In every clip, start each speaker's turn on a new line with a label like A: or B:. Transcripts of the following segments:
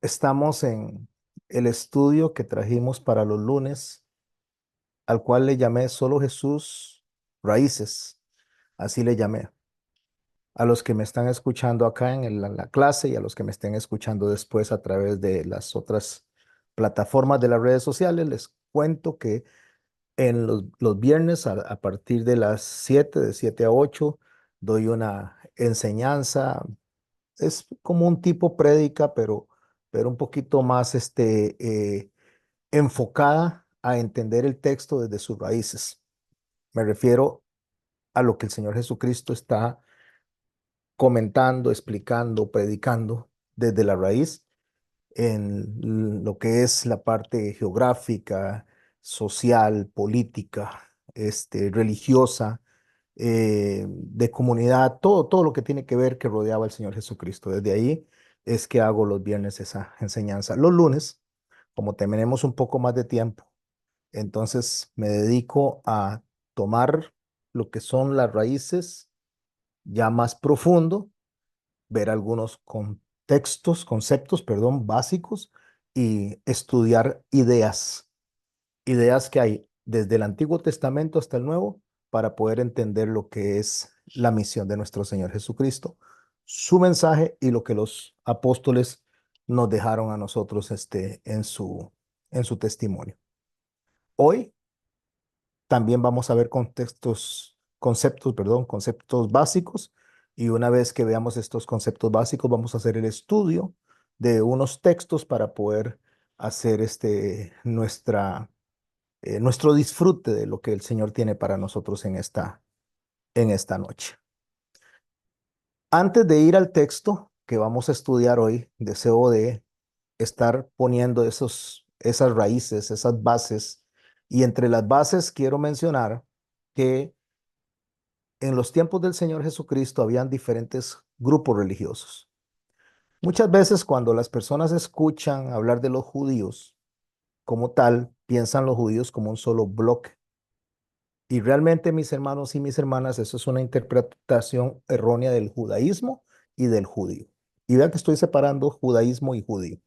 A: Estamos en el estudio que trajimos para los lunes, al cual le llamé Solo Jesús Raíces. Así le llamé. A los que me están escuchando acá en la clase y a los que me estén escuchando después a través de las otras plataformas de las redes sociales, les cuento que en los viernes a partir de las 7, de 7 a 8, doy una enseñanza. Es como un tipo prédica, pero un poquito más enfocada a entender el texto desde sus raíces. Me refiero a lo que el Señor Jesucristo está comentando, explicando, predicando desde la raíz en lo que es la parte geográfica, social, política, religiosa, de comunidad, todo lo que tiene que ver que rodeaba al Señor Jesucristo. Desde ahí es que hago los viernes esa enseñanza. Los lunes, como tenemos un poco más de tiempo, entonces me dedico a tomar lo que son las raíces ya más profundo, ver algunos conceptos, perdón, básicos y estudiar ideas que hay desde el Antiguo Testamento hasta el Nuevo para poder entender lo que es la misión de nuestro Señor Jesucristo, su mensaje y lo que los apóstoles nos dejaron a nosotros en su testimonio. Hoy también vamos a ver conceptos básicos, y una vez que veamos estos conceptos básicos, vamos a hacer el estudio de unos textos para poder hacer nuestro disfrute de lo que el Señor tiene para nosotros en esta noche. Antes de ir al texto que vamos a estudiar hoy, deseo de estar poniendo esas raíces, esas bases, y entre las bases quiero mencionar que en los tiempos del Señor Jesucristo habían diferentes grupos religiosos. Muchas veces cuando las personas escuchan hablar de los judíos como tal, piensan los judíos como un solo bloque. Y realmente, mis hermanos y mis hermanas, eso es una interpretación errónea del judaísmo y del judío. Y vean que estoy separando judaísmo y judío,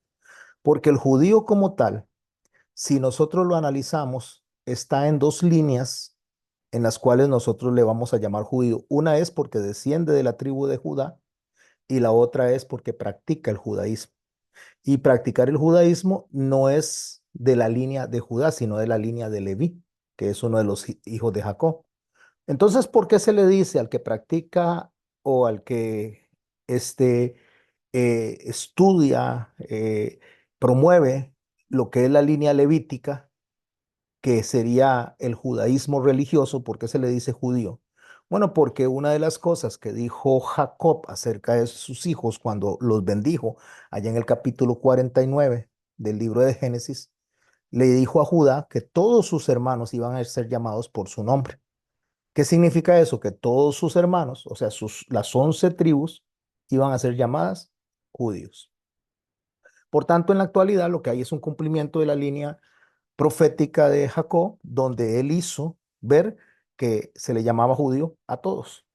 A: porque el judío como tal, si nosotros lo analizamos, está en dos líneas en las cuales nosotros le vamos a llamar judío. Una es porque desciende de la tribu de Judá y la otra es porque practica el judaísmo. Y practicar el judaísmo no es de la línea de Judá, sino de la línea de Leví, que es uno de los hijos de Jacob. Entonces, ¿por qué se le dice al que practica o al que estudia, promueve lo que es la línea levítica, que sería el judaísmo religioso? ¿Por qué se le dice judío? Bueno, porque una de las cosas que dijo Jacob acerca de sus hijos cuando los bendijo, allá en el capítulo 49 del libro de Génesis, le dijo a Judá que todos sus hermanos iban a ser llamados por su nombre. ¿Qué significa eso? Que todos sus hermanos, o sea, las 11 tribus, iban a ser llamadas judíos. Por tanto, en la actualidad lo que hay es un cumplimiento de la línea profética de Jacob, donde él hizo ver que se le llamaba judío a todos.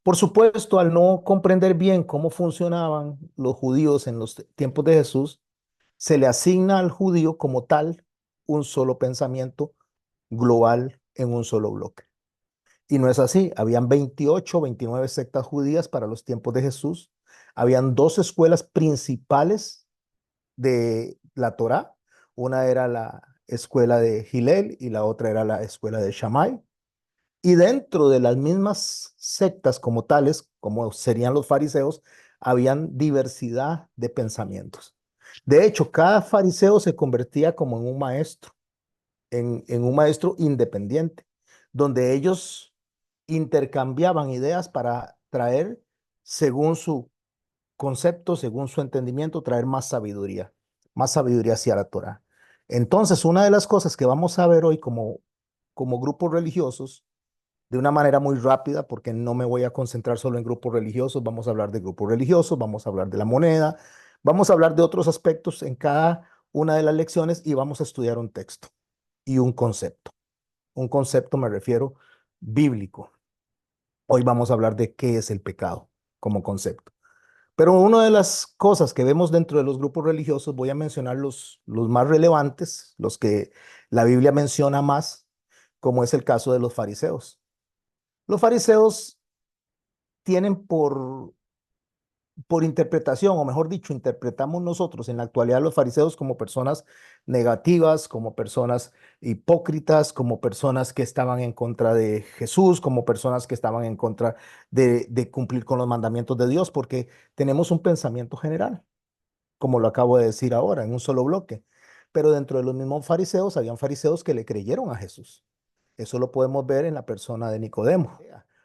A: Por supuesto, al no comprender bien cómo funcionaban los judíos en los tiempos de Jesús, se le asigna al judío como tal un solo pensamiento global en un solo bloque. Y no es así. Habían 28, 29 sectas judías para los tiempos de Jesús. Habían dos escuelas principales de la Torá. Una era la escuela de Hillel y la otra era la escuela de Shammai. Y dentro de las mismas sectas como tales, como serían los fariseos, habían diversidad de pensamientos. De hecho, cada fariseo se convertía como en un maestro independiente, donde ellos intercambiaban ideas para traer, según su concepto, según su entendimiento, traer más sabiduría hacia la Torah. Entonces, una de las cosas que vamos a ver hoy como grupos religiosos, de una manera muy rápida, porque no me voy a concentrar solo en grupos religiosos, vamos a hablar de grupos religiosos, vamos a hablar de la moneda, vamos a hablar de otros aspectos en cada una de las lecciones y vamos a estudiar un texto y un concepto. Un concepto me refiero bíblico. Hoy vamos a hablar de qué es el pecado como concepto. Pero una de las cosas que vemos dentro de los grupos religiosos, voy a mencionar los más relevantes, los que la Biblia menciona más, como es el caso de los fariseos. Los fariseos tienen por interpretación, o mejor dicho, interpretamos nosotros en la actualidad a los fariseos como personas negativas, como personas hipócritas, como personas que estaban en contra de Jesús, como personas que estaban en contra de cumplir con los mandamientos de Dios, porque tenemos un pensamiento general, como lo acabo de decir ahora, en un solo bloque. Pero dentro de los mismos fariseos, habían fariseos que le creyeron a Jesús. Eso lo podemos ver en la persona de Nicodemo.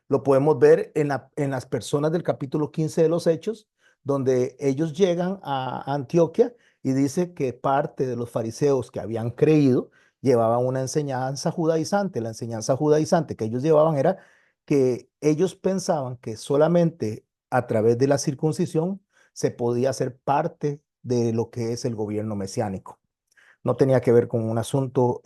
A: Lo podemos ver en las personas del capítulo 15 de los Hechos, donde ellos llegan a Antioquia y dice que parte de los fariseos que habían creído llevaban una enseñanza judaizante. La enseñanza judaizante que ellos llevaban era que ellos pensaban que solamente a través de la circuncisión se podía ser parte de lo que es el gobierno mesiánico. No tenía que ver con un asunto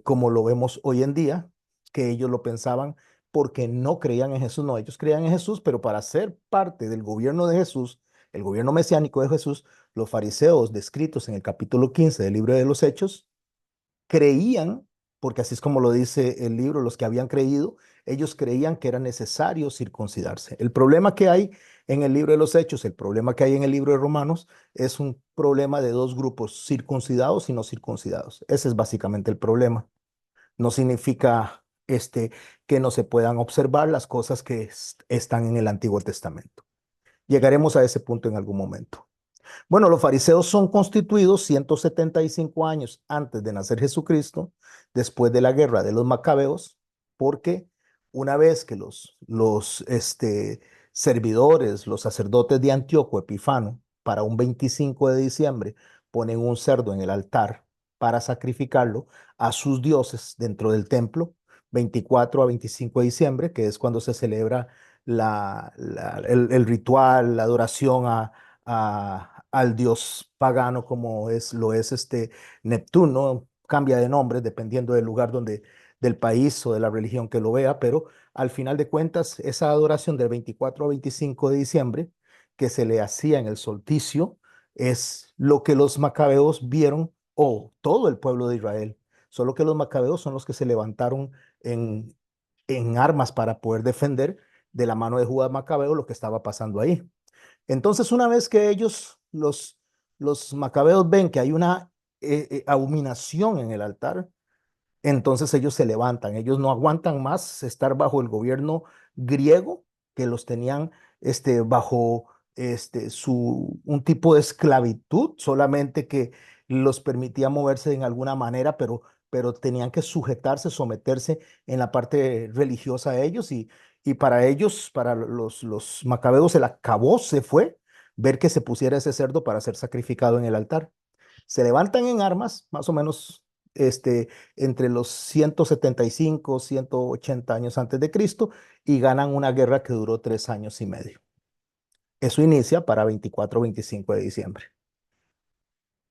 A: como lo vemos hoy en día, que ellos lo pensaban porque no creían en Jesús. No, ellos creían en Jesús, pero para ser parte del gobierno de Jesús, el gobierno mesiánico de Jesús, los fariseos descritos en el capítulo 15 del libro de los Hechos, creían, porque así es como lo dice el libro, los que habían creído, ellos creían que era necesario circuncidarse. El problema que hay en el libro de los Hechos, el problema que hay en el libro de Romanos, es un problema de dos grupos, circuncidados y no circuncidados. Ese es básicamente el problema. No significa que no se puedan observar las cosas que están en el Antiguo Testamento. Llegaremos a ese punto en algún momento. Bueno, los fariseos son constituidos 175 años antes de nacer Jesucristo, después de la guerra de los macabeos, porque una vez que los servidores, los sacerdotes de Antíoco Epifano, para un 25 de diciembre, ponen un cerdo en el altar para sacrificarlo a sus dioses dentro del templo, 24 a 25 de diciembre, que es cuando se celebra el ritual, la adoración al dios pagano como lo es Neptuno, cambia de nombre dependiendo del lugar del país o de la religión que lo vea, pero al final de cuentas, esa adoración del 24 a 25 de diciembre que se le hacía en el solsticio es lo que los macabeos vieron, o todo el pueblo de Israel, solo que los macabeos son los que se levantaron en, en armas para poder defender de la mano de Judá Macabeo lo que estaba pasando ahí. Entonces, una vez que los macabeos ven que hay una abominación en el altar, entonces ellos se levantan, ellos no aguantan más estar bajo el gobierno griego que los tenían bajo un tipo de esclavitud, solamente que los permitía moverse en alguna manera, pero tenían que sujetarse, someterse en la parte religiosa a ellos y para ellos, para los macabeos, el acabose fue ver que se pusiera ese cerdo para ser sacrificado en el altar. Se levantan en armas, más o menos entre los 175, 180 años antes de Cristo, y ganan una guerra que duró 3 años y medio. Eso inicia para 24 o 25 de diciembre.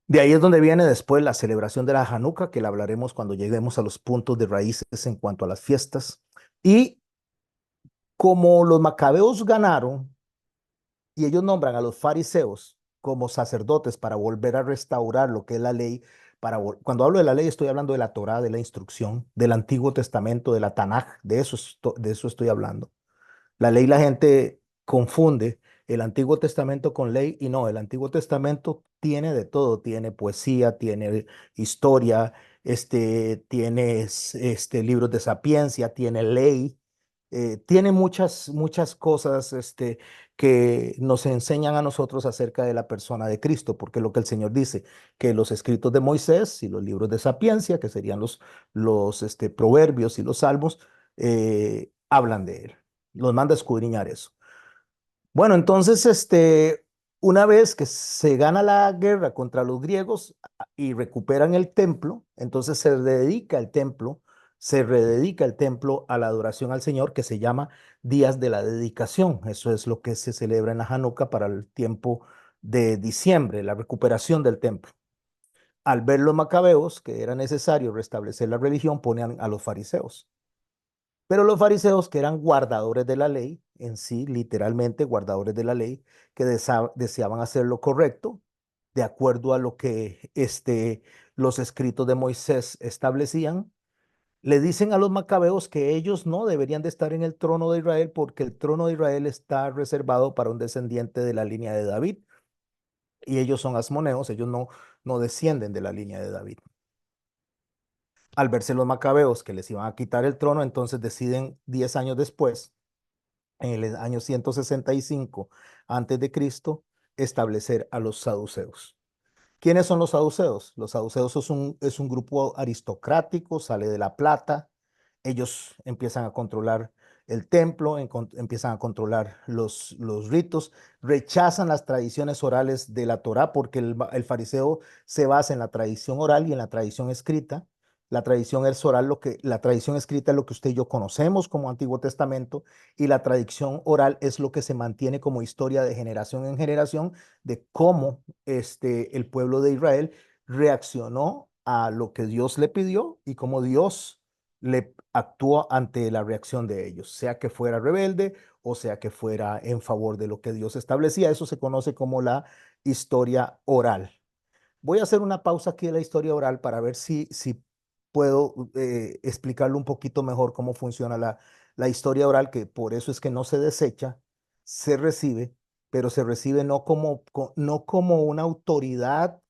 A: De ahí es donde viene después la celebración de la Hanukkah, que la hablaremos cuando lleguemos a los puntos de raíces en cuanto a las fiestas. Y como los macabeos ganaron, y ellos nombran a los fariseos como sacerdotes para volver a restaurar lo que es la ley. Cuando hablo de la ley, estoy hablando de la Torá, de la instrucción, del Antiguo Testamento, de la Tanaj, de eso estoy hablando. La ley, la gente confunde el Antiguo Testamento con ley y no, el Antiguo Testamento tiene de todo, tiene poesía, tiene historia, tiene libros de sapiencia, tiene ley, tiene muchas cosas que nos enseñan a nosotros acerca de la persona de Cristo, porque lo que el Señor dice, que los escritos de Moisés y los libros de sapiencia, que serían los proverbios y los salmos, hablan de él, los manda a escudriñar eso. Bueno, entonces, una vez que se gana la guerra contra los griegos y recuperan el templo, entonces se rededica el templo a la adoración al Señor, que se llama Días de la Dedicación. Eso es lo que se celebra en la Hanukkah para el tiempo de diciembre, la recuperación del templo. Al ver los macabeos que era necesario restablecer la religión, ponen a los fariseos. Pero los fariseos, que eran guardadores de la ley, en sí, literalmente guardadores de la ley, que deseaban hacer lo correcto, de acuerdo a lo que los escritos de Moisés establecían, le dicen a los macabeos que ellos no deberían de estar en el trono de Israel porque el trono de Israel está reservado para un descendiente de la línea de David y ellos son asmoneos, ellos no descienden de la línea de David. Al verse los macabeos que les iban a quitar el trono, entonces deciden 10 años después, en el año 165 antes de Cristo, establecer a los saduceos. ¿Quiénes son los saduceos? Los saduceos es un grupo aristocrático, sale de la plata. Ellos empiezan a controlar el templo, empiezan a controlar los ritos, rechazan las tradiciones orales de la Torá porque el fariseo se basa en la tradición oral y en la tradición escrita. La tradición es oral, la tradición escrita es lo que usted y yo conocemos como Antiguo Testamento y la tradición oral es lo que se mantiene como historia de generación en generación de cómo el pueblo de Israel reaccionó a lo que Dios le pidió y cómo Dios le actuó ante la reacción de ellos, sea que fuera rebelde o sea que fuera en favor de lo que Dios establecía. Eso se conoce como la historia oral. Voy a hacer una pausa aquí de la historia oral para ver si puedo explicarle un poquito mejor cómo funciona la historia oral, que por eso es que no se desecha, se recibe, pero se recibe no como una autoridad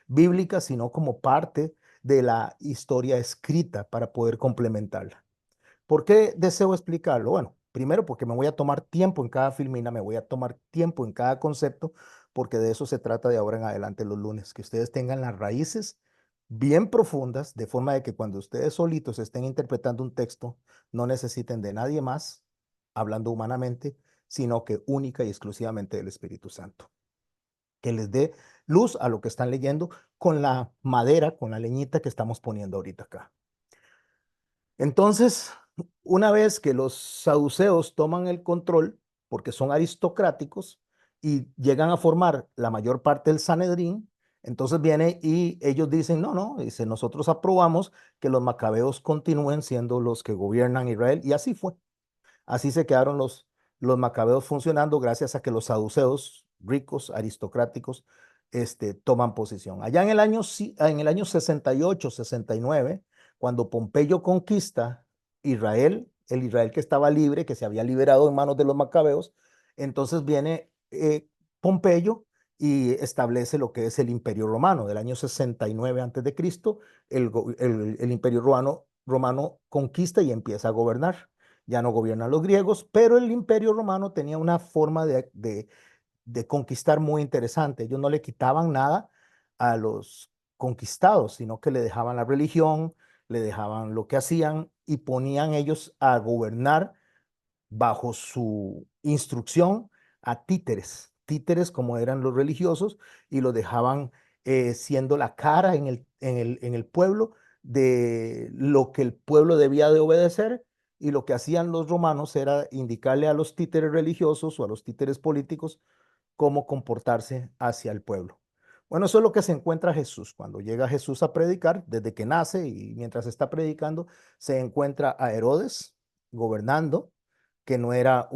A: bíblica, sino como parte de la historia escrita para poder complementarla. ¿Por qué deseo explicarlo? Bueno, primero porque me voy a tomar tiempo en cada filmina, me voy a tomar tiempo en cada concepto, porque de eso se trata de ahora en adelante los lunes, que ustedes tengan las raíces bien profundas, de forma de que cuando ustedes solitos estén interpretando un texto, no necesiten de nadie más, hablando humanamente, sino que única y exclusivamente del Espíritu Santo, que les dé luz a lo que están leyendo con la madera, con la leñita que estamos poniendo ahorita acá. Entonces, una vez que los saduceos toman el control, porque son aristocráticos, y llegan a formar la mayor parte del Sanedrín, entonces viene y ellos dicen, no, no, dice, nosotros aprobamos que los macabeos continúen siendo los que gobiernan Israel, y así fue. Así se quedaron los macabeos funcionando gracias a que los saduceos, ricos, aristocráticos, toman posición. Allá en el año 68, 69, cuando Pompeyo conquista Israel, el Israel que estaba libre, que se había liberado en manos de los macabeos, entonces viene Pompeyo y establece lo que es el Imperio Romano. Del año 69 antes de Cristo, el Imperio Romano conquista y empieza a gobernar. Ya no gobiernan los griegos, pero el Imperio Romano tenía una forma de conquistar muy interesante. Ellos no le quitaban nada a los conquistados, sino que le dejaban la religión, le dejaban lo que hacían y ponían ellos a gobernar bajo su instrucción a títeres, títeres como eran los religiosos, y los dejaban siendo la cara en el pueblo de lo que el pueblo debía de obedecer, y lo que hacían los romanos era indicarle a los títeres religiosos o a los títeres políticos cómo comportarse hacia el pueblo. Bueno, eso es lo que se encuentra Jesús. Cuando llega Jesús a predicar, desde que nace y mientras está predicando, se encuentra a Herodes gobernando, que no era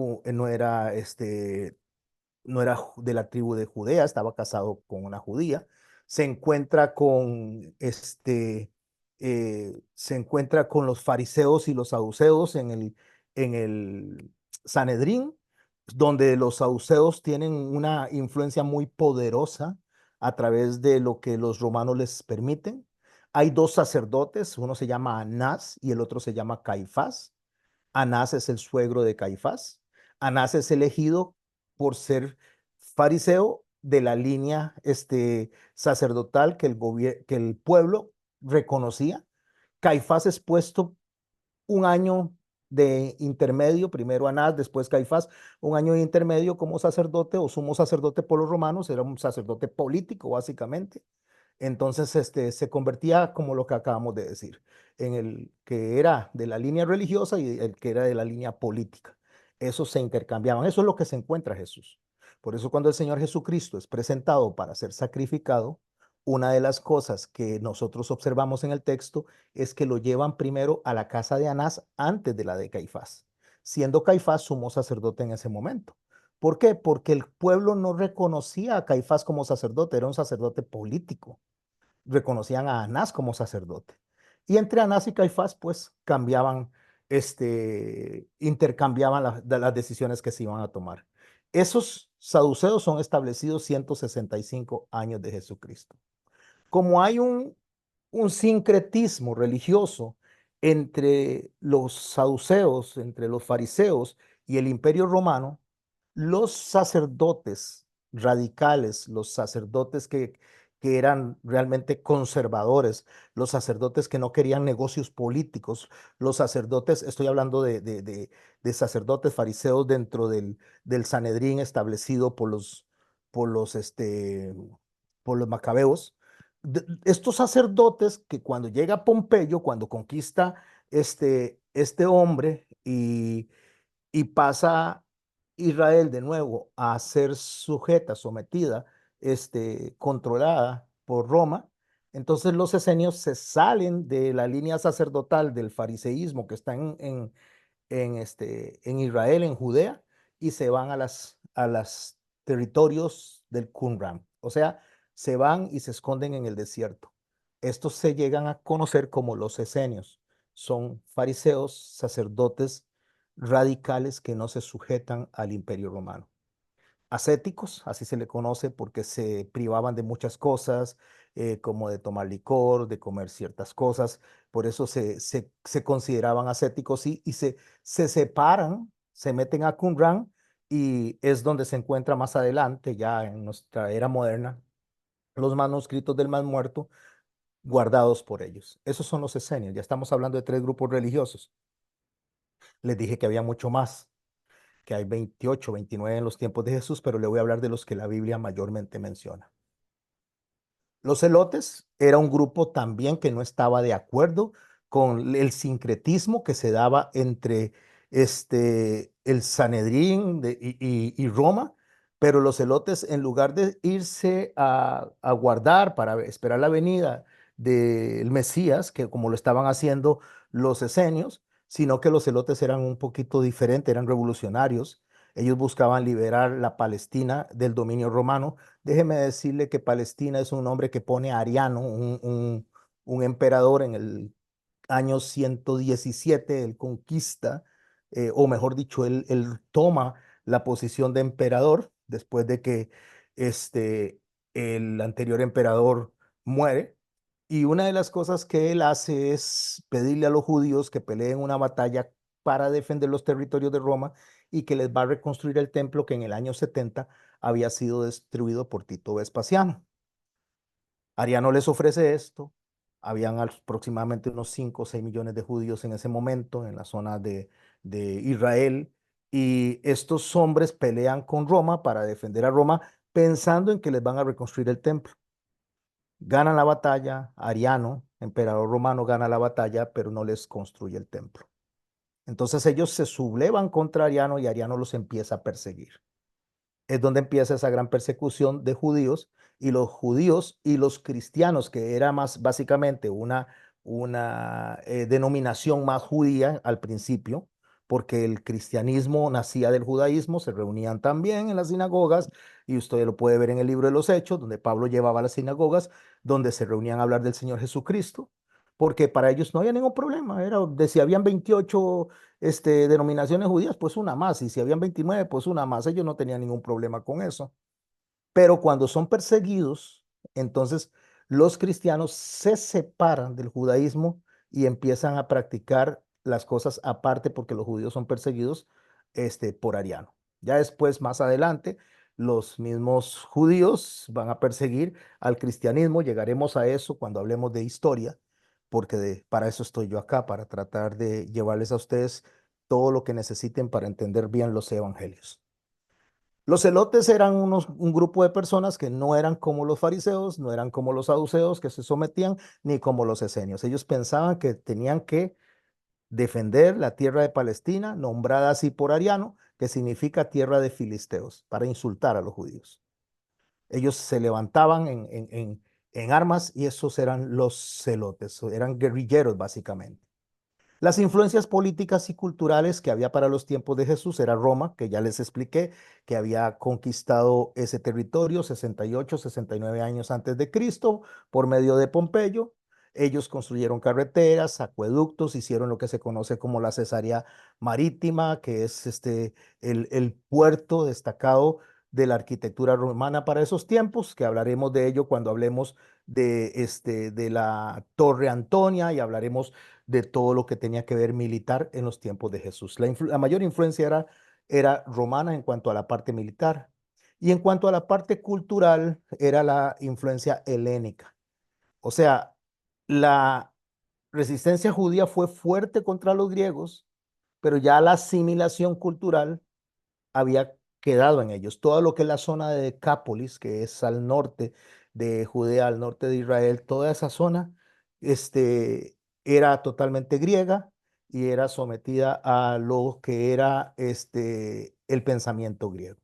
A: de la tribu de Judea, estaba casado con una judía. Se encuentra con los fariseos y los saduceos en el Sanedrín, donde los saduceos tienen una influencia muy poderosa a través de lo que los romanos les permiten. Hay dos sacerdotes, uno se llama Anás y el otro se llama Caifás. Anás es el suegro de Caifás. Anás es elegido por ser fariseo de la línea sacerdotal que el pueblo reconocía. Caifás es puesto un año de intermedio, primero Anás, después Caifás, un año de intermedio como sacerdote o sumo sacerdote por los romanos, era un sacerdote político básicamente. Entonces, se convertía como lo que acabamos de decir, en el que era de la línea religiosa y el que era de la línea política. Esos se intercambiaban. Eso es lo que se encuentra Jesús. Por eso cuando el Señor Jesucristo es presentado para ser sacrificado, una de las cosas que nosotros observamos en el texto es que lo llevan primero a la casa de Anás antes de la de Caifás, siendo Caifás sumo sacerdote en ese momento. ¿Por qué? Porque el pueblo no reconocía a Caifás como sacerdote, era un sacerdote político. Reconocían a Anás como sacerdote. Y entre Anás y Caifás, pues cambiaban, intercambiaban las decisiones que se iban a tomar. Esos saduceos son establecidos 165 años de Jesucristo. Como hay un sincretismo religioso entre los saduceos, entre los fariseos y el imperio romano, los sacerdotes radicales, los sacerdotes que eran realmente conservadores, los sacerdotes que no querían negocios políticos, los sacerdotes, estoy hablando de sacerdotes fariseos dentro del Sanedrín establecido por los, este, por los macabeos. Estos sacerdotes que cuando llega Pompeyo, cuando conquista este hombre y pasa Israel de nuevo a ser sujeta, sometida, controlada por Roma, entonces los esenios se salen de la línea sacerdotal del fariseísmo que está en Israel, en Judea, y se van a las territorios del Qumran. O sea, se van y se esconden en el desierto. Estos se llegan a conocer como los esenios. Son fariseos, sacerdotes radicales que no se sujetan al imperio romano. Ascéticos, así se le conoce porque se privaban de muchas cosas, como de tomar licor, de comer ciertas cosas, por eso se consideraban ascéticos y se separan, se meten a Qumran y es donde se encuentra más adelante, ya en nuestra era moderna, los manuscritos del Mar Muerto guardados por ellos. Esos son los esenios, ya estamos hablando de tres grupos religiosos. Les dije que había mucho más, que hay 28, 29 en los tiempos de Jesús, pero le voy a hablar de los que la Biblia mayormente menciona. Los celotes era un grupo también que no estaba de acuerdo con el sincretismo que se daba entre el Sanedrín y Roma, pero los celotes, en lugar de irse a guardar para esperar la venida del Mesías, que como lo estaban haciendo los esenios, sino que los celotes eran un poquito diferentes, eran revolucionarios. Ellos buscaban liberar la Palestina del dominio romano. Déjeme decirle que Palestina es un nombre que pone a Ariano, un emperador en el año 117, él conquista, o mejor dicho, él toma la posición de emperador después de que el anterior emperador muere. Y una de las cosas que él hace es pedirle a los judíos que peleen una batalla para defender los territorios de Roma y que les va a reconstruir el templo que en el año 70 había sido destruido por Tito Vespasiano. Ariano les ofrece esto. Habían aproximadamente unos 5 o 6 millones de judíos en ese momento en la zona de Israel. Y estos hombres pelean con Roma para defender a Roma pensando en que les van a reconstruir el templo. Ganan la batalla, Ariano, emperador romano, gana la batalla, pero no les construye el templo. Entonces ellos se sublevan contra Ariano y Ariano los empieza a perseguir. Es donde empieza esa gran persecución de judíos y los cristianos, que era más básicamente una denominación más judía al principio, porque el cristianismo nacía del judaísmo, se reunían también en las sinagogas, y usted lo puede ver en el libro de los Hechos, donde Pablo llevaba a las sinagogas, donde se reunían a hablar del Señor Jesucristo, porque para ellos no había ningún problema, era de si habían 28 denominaciones judías, pues una más, y si habían 29 pues una más, ellos no tenían ningún problema con eso. Pero cuando son perseguidos, entonces los cristianos se separan del judaísmo y empiezan a practicar las cosas aparte porque los judíos son perseguidos por Ariano. Ya después, más adelante, los mismos judíos van a perseguir al cristianismo. Llegaremos a eso cuando hablemos de historia, porque para eso estoy yo acá, para tratar de llevarles a ustedes todo lo que necesiten para entender bien los evangelios. Los celotes eran un grupo de personas que no eran como los fariseos, no eran como los saduceos que se sometían, ni como los esenios. Ellos pensaban que tenían que defender la tierra de Palestina, nombrada así por Ariano, que significa tierra de filisteos, para insultar a los judíos. Ellos se levantaban en armas y esos eran los celotes, eran guerrilleros básicamente. Las influencias políticas y culturales que había para los tiempos de Jesús era Roma, que ya les expliqué, que había conquistado ese territorio 68, 69 años antes de Cristo por medio de Pompeyo. Ellos construyeron carreteras, acueductos, hicieron lo que se conoce como la Cesarea Marítima, que es el puerto destacado de la arquitectura romana para esos tiempos, que hablaremos de ello cuando hablemos de la Torre Antonia y hablaremos de todo lo que tenía que ver militar en los tiempos de Jesús. La mayor influencia era romana en cuanto a la parte militar y en cuanto a la parte cultural era la influencia helénica. O sea, la resistencia judía fue fuerte contra los griegos, pero ya la asimilación cultural había quedado en ellos. Todo lo que es la zona de Decápolis, que es al norte de Judea, al norte de Israel, toda esa zona, era totalmente griega y era sometida a lo que era el pensamiento griego.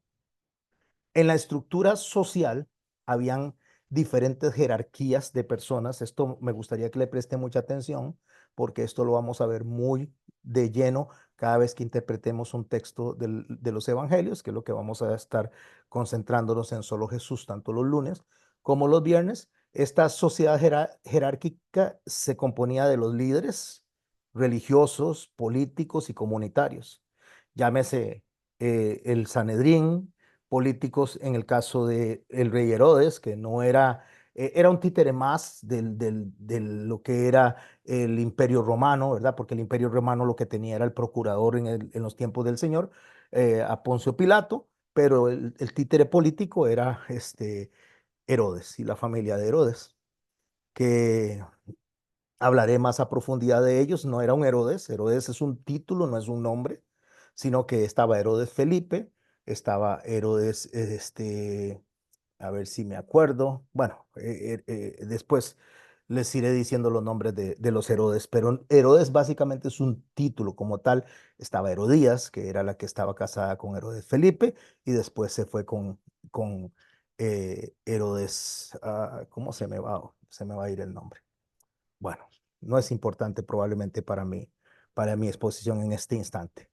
A: En la estructura social habían diferentes jerarquías de personas. Esto me gustaría que le preste mucha atención porque esto lo vamos a ver muy de lleno cada vez que interpretemos un texto de los evangelios, que es lo que vamos a estar concentrándonos en solo Jesús, tanto los lunes como los viernes. Esta sociedad jerárquica se componía de los líderes religiosos, políticos y comunitarios. Llámese el Sanedrín, políticos en el caso de el rey Herodes, que no era, era un títere más de lo que era el imperio romano, ¿verdad? Porque el imperio romano lo que tenía era el procurador en los tiempos del Señor, a Poncio Pilato, pero el títere político era Herodes y la familia de Herodes, que hablaré más a profundidad de ellos. No era un Herodes, Herodes es un título, no es un nombre, sino que estaba Herodes Felipe, estaba Herodes, a ver si me acuerdo. Bueno, después les iré diciendo los nombres de los Herodes, pero Herodes básicamente es un título como tal. Estaba Herodías, que era la que estaba casada con Herodes Felipe, y después se fue con Herodes, ¿cómo se me va? Se me va a ir el nombre. Bueno, no es importante probablemente para mi exposición en este instante.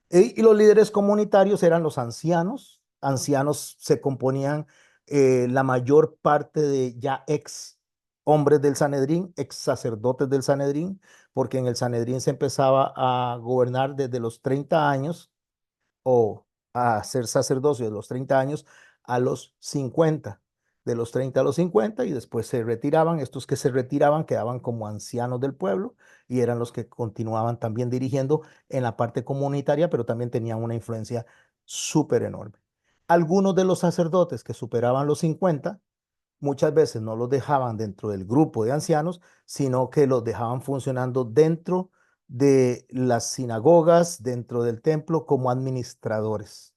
A: Y los líderes comunitarios eran los ancianos. Ancianos se componían la mayor parte de ya ex hombres del Sanedrín, ex sacerdotes del Sanedrín, porque en el Sanedrín se empezaba a gobernar desde los 30 años o a ser sacerdocio de los 30 años a los 50, de los 30 a los 50 y después se retiraban. Estos que se retiraban quedaban como ancianos del pueblo y eran los que continuaban también dirigiendo en la parte comunitaria, pero también tenían una influencia súper enorme. Algunos de los sacerdotes que superaban los 50 muchas veces no los dejaban dentro del grupo de ancianos, sino que los dejaban funcionando dentro de las sinagogas, dentro del templo, como administradores.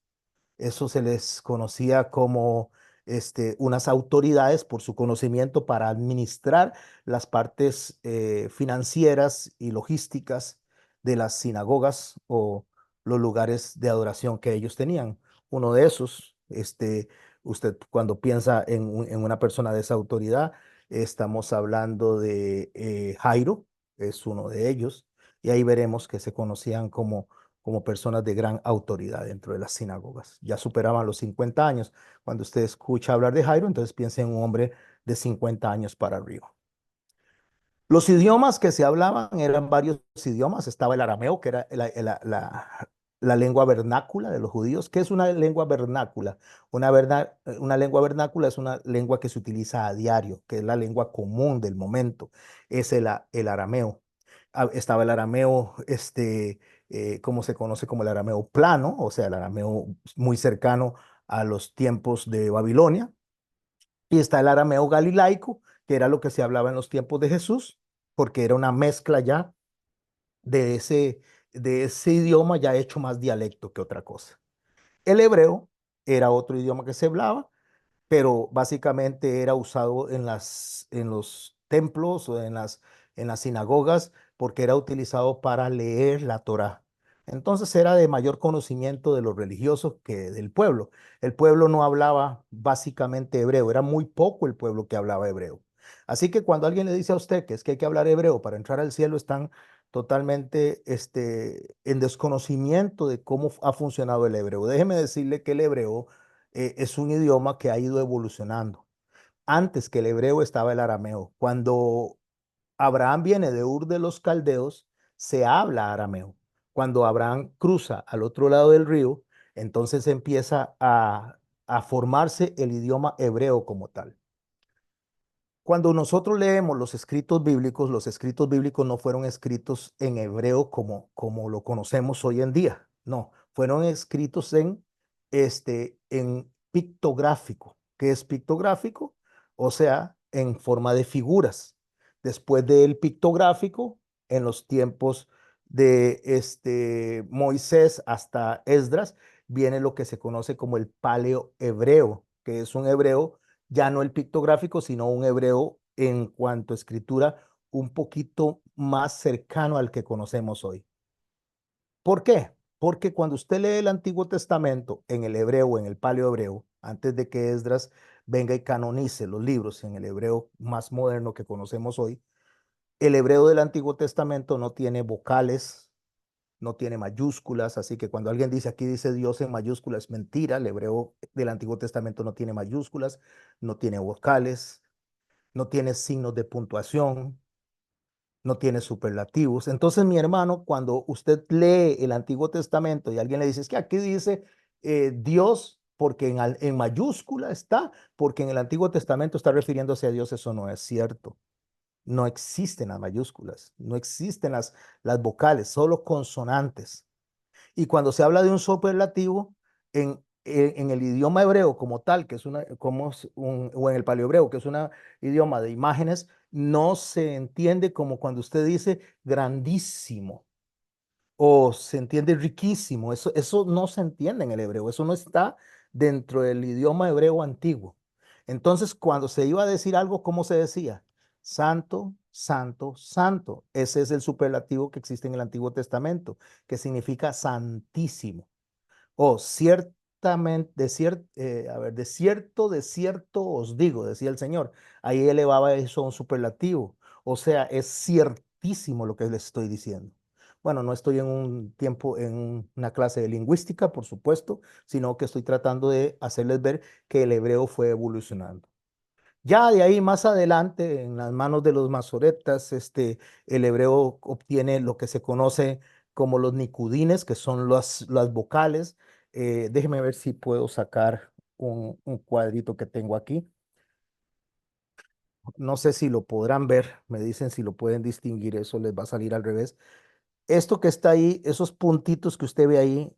A: Eso se les conocía como unas autoridades por su conocimiento para administrar las partes financieras y logísticas de las sinagogas o los lugares de adoración que ellos tenían. Uno de esos, usted cuando piensa en una persona de esa autoridad, estamos hablando de Jairo, es uno de ellos, y ahí veremos que se conocían como personas de gran autoridad dentro de las sinagogas. Ya superaban los 50 años. Cuando usted escucha hablar de Jairo, entonces piensa en un hombre de 50 años para arriba. Los idiomas que se hablaban eran varios idiomas. Estaba el arameo, que era la lengua vernácula de los judíos. ¿Qué es una lengua vernácula? Una lengua vernácula es una lengua que se utiliza a diario, que es la lengua común del momento. Es el arameo. Estaba el arameo, como se conoce como el arameo plano, o sea, el arameo muy cercano a los tiempos de Babilonia. Y está el arameo galilaico, que era lo que se hablaba en los tiempos de Jesús, porque era una mezcla ya de ese idioma ya hecho más dialecto que otra cosa. El hebreo era otro idioma que se hablaba, pero básicamente era usado en los templos o en las sinagogas porque era utilizado para leer la Torá. Entonces era de mayor conocimiento de los religiosos que del pueblo. El pueblo no hablaba básicamente hebreo, era muy poco el pueblo que hablaba hebreo. Así que cuando alguien le dice a usted que es que hay que hablar hebreo para entrar al cielo, están totalmente en desconocimiento de cómo ha funcionado el hebreo. Déjeme decirle que el hebreo es un idioma que ha ido evolucionando. Antes que el hebreo estaba el arameo. Cuando Abraham viene de Ur de los Caldeos, se habla arameo. Cuando Abraham cruza al otro lado del río, entonces empieza a formarse el idioma hebreo como tal. Cuando nosotros leemos los escritos bíblicos no fueron escritos en hebreo como lo conocemos hoy en día. No, fueron escritos en pictográfico. ¿Qué es pictográfico? O sea, en forma de figuras. Después del pictográfico, en los tiempos de Moisés hasta Esdras, viene lo que se conoce como el paleo hebreo, que es un hebreo ya no el pictográfico, sino un hebreo en cuanto a escritura un poquito más cercano al que conocemos hoy. ¿Por qué? Porque cuando usted lee el Antiguo Testamento en el hebreo o en el paleohebreo, antes de que Esdras venga y canonice los libros en el hebreo más moderno que conocemos hoy, el hebreo del Antiguo Testamento no tiene vocales, no tiene mayúsculas, así que cuando alguien dice aquí dice Dios en mayúsculas, es mentira, el hebreo del Antiguo Testamento no tiene mayúsculas, no tiene vocales, no tiene signos de puntuación, no tiene superlativos. Entonces, mi hermano, cuando usted lee el Antiguo Testamento y alguien le dice, es que aquí dice Dios, porque en mayúscula está, porque en el Antiguo Testamento está refiriéndose a Dios, eso no es cierto. No existen las mayúsculas, no existen las vocales, solo consonantes. Y cuando se habla de un superlativo, en el idioma hebreo como tal, que es o en el paleohebreo, que es un idioma de imágenes, no se entiende como cuando usted dice grandísimo o se entiende riquísimo. Eso no se entiende en el hebreo, eso no está dentro del idioma hebreo antiguo. Entonces, cuando se iba a decir algo, ¿cómo se decía? Santo, santo, santo. Ese es el superlativo que existe en el Antiguo Testamento, que significa santísimo. O ciertamente, de cierto os digo, decía el Señor. Ahí elevaba eso a un superlativo. O sea, es ciertísimo lo que les estoy diciendo. Bueno, no estoy en un tiempo, en una clase de lingüística, por supuesto, sino que estoy tratando de hacerles ver que el hebreo fue evolucionando. Ya de ahí más adelante, en las manos de los masoretas, el hebreo obtiene lo que se conoce como los nicudines, que son las vocales. Déjeme ver si puedo sacar un cuadrito que tengo aquí. No sé si lo podrán ver, me dicen si lo pueden distinguir, eso les va a salir al revés. Esto que está ahí, esos puntitos que usted ve ahí,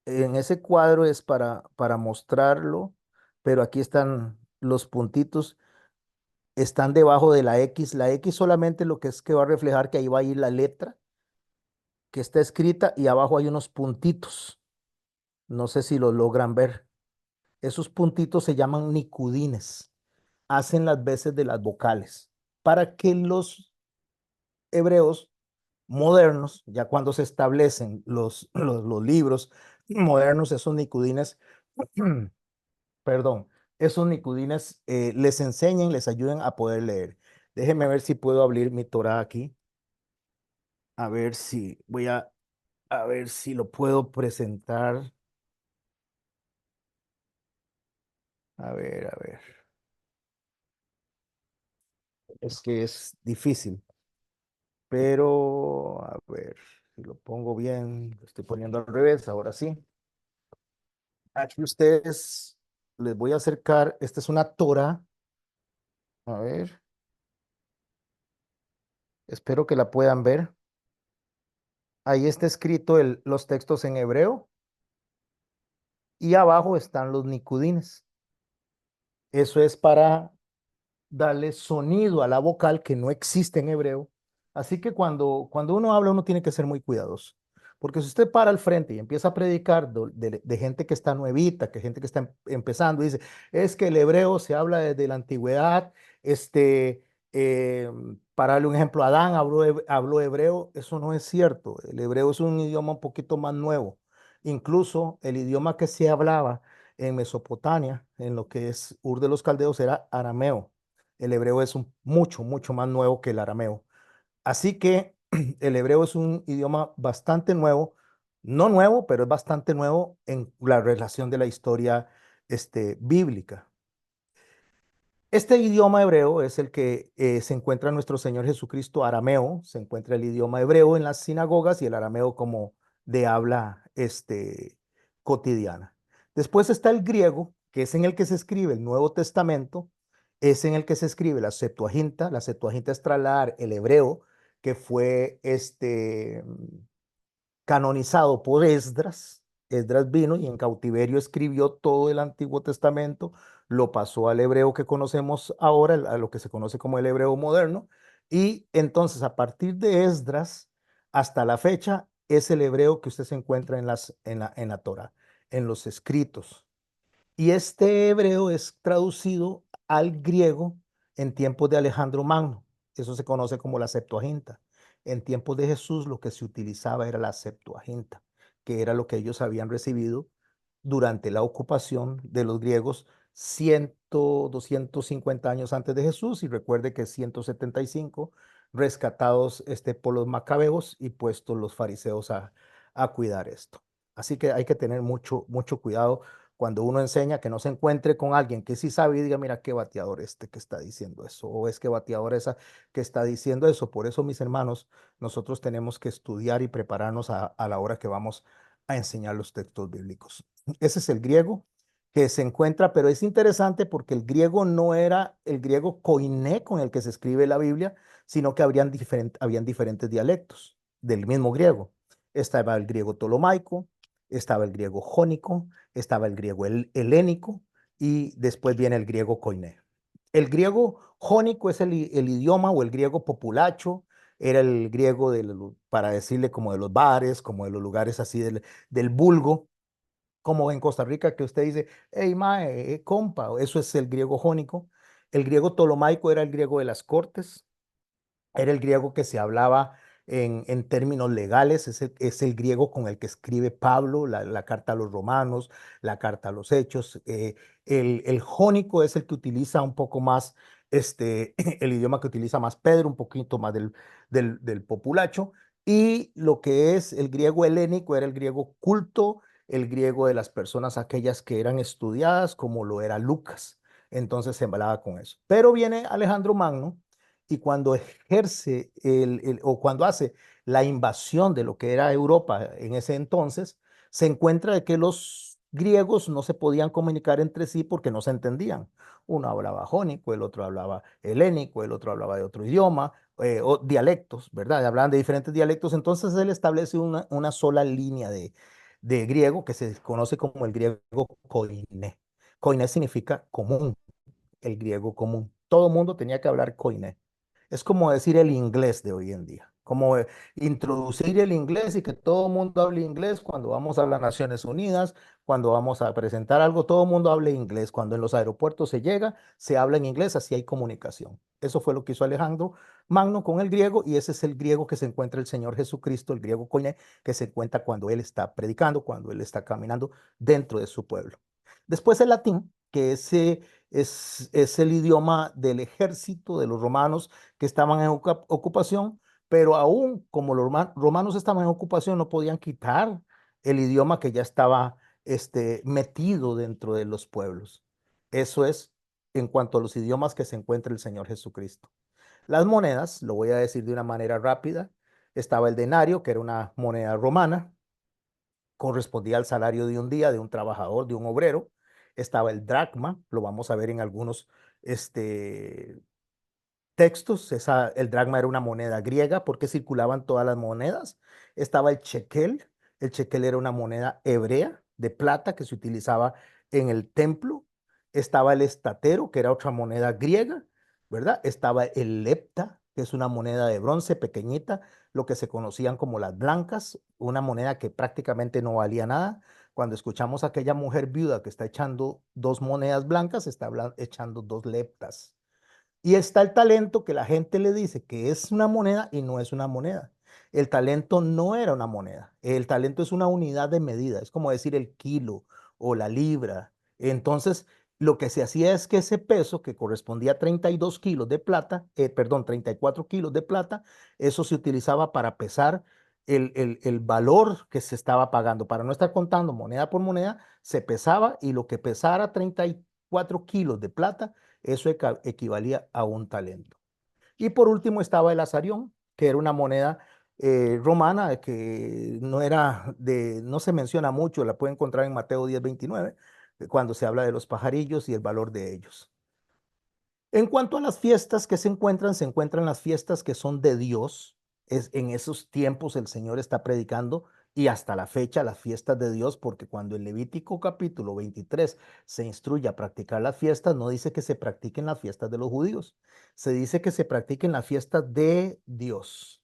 A: en ese cuadro es para mostrarlo, pero aquí están los puntitos están debajo de la X. La X solamente lo que es que va a reflejar que ahí va a ir la letra que está escrita y abajo hay unos puntitos. No sé si lo logran ver. Esos puntitos se llaman nicudines. Hacen las veces de las vocales para que los hebreos modernos, ya cuando se establecen los libros modernos, esos nicudines, perdón, esos nicudines les enseñen, les ayuden a poder leer. Déjenme ver si puedo abrir mi Torah aquí. A ver si a ver si lo puedo presentar. A ver. Es que es difícil, pero a ver si lo pongo bien. Lo estoy poniendo al revés, ahora sí. Aquí ustedes les voy a acercar. Esta es una Torah. A ver, espero que la puedan ver. Ahí está escrito los textos en hebreo y abajo están los nicudines. Eso es para darle sonido a la vocal que no existe en hebreo. Así que cuando uno habla, uno tiene que ser muy cuidadoso. Porque si usted para al frente y empieza a predicar de gente que está nuevita, que gente que está empezando, dice, es que el hebreo se habla desde la antigüedad, eh, para darle un ejemplo, Adán habló hebreo, eso no es cierto. El hebreo es un idioma un poquito más nuevo. Incluso el idioma que se hablaba en Mesopotamia, en lo que es Ur de los Caldeos, era arameo. El hebreo es mucho, mucho más nuevo que el arameo. Así que el hebreo es un idioma bastante nuevo, no nuevo, pero es bastante nuevo en la relación de la historia bíblica. Este idioma hebreo es el que se encuentra en nuestro Señor Jesucristo, arameo, se encuentra el idioma hebreo en las sinagogas y el arameo como de habla cotidiana. Después está el griego, que es en el que se escribe el Nuevo Testamento, es en el que se escribe la Septuaginta es trasladar el hebreo, que fue canonizado por Esdras. Esdras vino y en cautiverio escribió todo el Antiguo Testamento, lo pasó al hebreo que conocemos ahora, a lo que se conoce como el hebreo moderno, y entonces a partir de Esdras hasta la fecha es el hebreo que usted se encuentra en la Torá, en los escritos. Y este hebreo es traducido al griego en tiempos de Alejandro Magno. Eso se conoce como la Septuaginta. En tiempos de Jesús lo que se utilizaba era la Septuaginta, que era lo que ellos habían recibido durante la ocupación de los griegos 100, 250 años antes de Jesús. Y recuerde que 175 rescatados por los macabeos y puestos los fariseos a cuidar esto. Así que hay que tener mucho, mucho cuidado cuando uno enseña, que no se encuentre con alguien que sí sabe y diga, mira qué bateador que está diciendo eso, o es que bateador esa que está diciendo eso. Por eso, mis hermanos, nosotros tenemos que estudiar y prepararnos a la hora que vamos a enseñar los textos bíblicos. Ese es el griego que se encuentra, pero es interesante porque el griego no era el griego koiné con el que se escribe la Biblia, sino que habían diferentes dialectos del mismo griego. Estaba el griego tolomaico, estaba el griego jónico, estaba el griego helénico y después viene el griego koiné. El griego jónico es el idioma o el griego populacho, era el griego para decirle como de los bares, como de los lugares así del vulgo, como en Costa Rica que usted dice, hey, mae, compa, eso es el griego jónico. El griego tolomaico era el griego de las cortes, era el griego que se hablaba en términos legales, es el griego con el que escribe Pablo la carta a los romanos, la carta a los hechos. El jónico es el que utiliza un poco más, el idioma que utiliza más Pedro, un poquito más del populacho. Y lo que es el griego helénico era el griego culto, el griego de las personas aquellas que eran estudiadas, como lo era Lucas. Entonces se hablaba con eso. Pero viene Alejandro Magno y cuando ejerce o cuando hace la invasión de lo que era Europa en ese entonces, se encuentra de que los griegos no se podían comunicar entre sí porque no se entendían. Uno hablaba jónico, el otro hablaba helénico, el otro hablaba de otro idioma, o dialectos, ¿verdad? Hablaban de diferentes dialectos. Entonces él establece una sola línea de griego que se conoce como el griego koiné. Koiné significa común, el griego común. Todo el mundo tenía que hablar koiné. Es como decir el inglés de hoy en día, como introducir el inglés y que todo el mundo hable inglés cuando vamos a las Naciones Unidas, cuando vamos a presentar algo, todo el mundo hable inglés. Cuando en los aeropuertos se llega, se habla en inglés, así hay comunicación. Eso fue lo que hizo Alejandro Magno con el griego y ese es el griego que se encuentra el Señor Jesucristo, el griego koiné, que se encuentra cuando Él está predicando, cuando Él está caminando dentro de su pueblo. Después el latín, que ese es el idioma del ejército de los romanos que estaban en ocupación, pero aún como los romanos estaban en ocupación, no podían quitar el idioma que ya estaba metido dentro de los pueblos. Eso es en cuanto a los idiomas que se encuentra el Señor Jesucristo. Las monedas, lo voy a decir de una manera rápida, estaba el denario, que era una moneda romana, correspondía al salario de un día de un trabajador, de un obrero. Estaba el dracma, lo vamos a ver en algunos este, textos. El dracma era una moneda griega porque circulaban todas las monedas. Estaba el shekel era una moneda hebrea de plata que se utilizaba en el templo. Estaba el estatero, que era otra moneda griega, ¿verdad? Estaba el lepta, que es una moneda de bronce pequeñita, lo que se conocían como las blancas, una moneda que prácticamente no valía nada. Cuando escuchamos a aquella mujer viuda que está echando dos monedas blancas, está echando dos leptas. Y está el talento que la gente le dice que es una moneda y no es una moneda. El talento no era una moneda. El talento es una unidad de medida. Es como decir el kilo o la libra. Entonces, lo que se hacía es que ese peso, que correspondía a 32 kilos de plata, perdón, 34 kilos de plata, eso se utilizaba para pesar el valor que se estaba pagando. Para no estar contando moneda por moneda, se pesaba y lo que pesara 34 kilos de plata, eso equivalía a un talento. Y por último estaba el azarión, que era una moneda romana que no era de, no se menciona mucho, la puede encontrar en Mateo 10:29, cuando se habla de los pajarillos y el valor de ellos. En cuanto a las fiestas que se encuentran las fiestas que son de Dios. En esos tiempos el Señor está predicando y hasta la fecha las fiestas de Dios, porque cuando en Levítico capítulo 23 se instruye a practicar las fiestas, no dice que se practiquen las fiestas de los judíos, se dice que se practiquen las fiestas de Dios.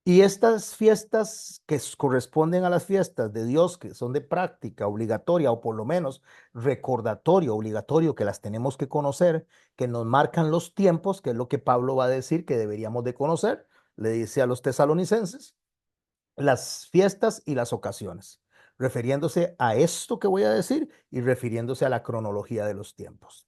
A: Y estas fiestas que corresponden a las fiestas de Dios, que son de práctica obligatoria o por lo menos recordatorio obligatorio, que las tenemos que conocer, que nos marcan los tiempos, que es lo que Pablo va a decir que deberíamos de conocer, le dice a los tesalonicenses, las fiestas y las ocasiones, refiriéndose a esto que voy a decir y refiriéndose a la cronología de los tiempos.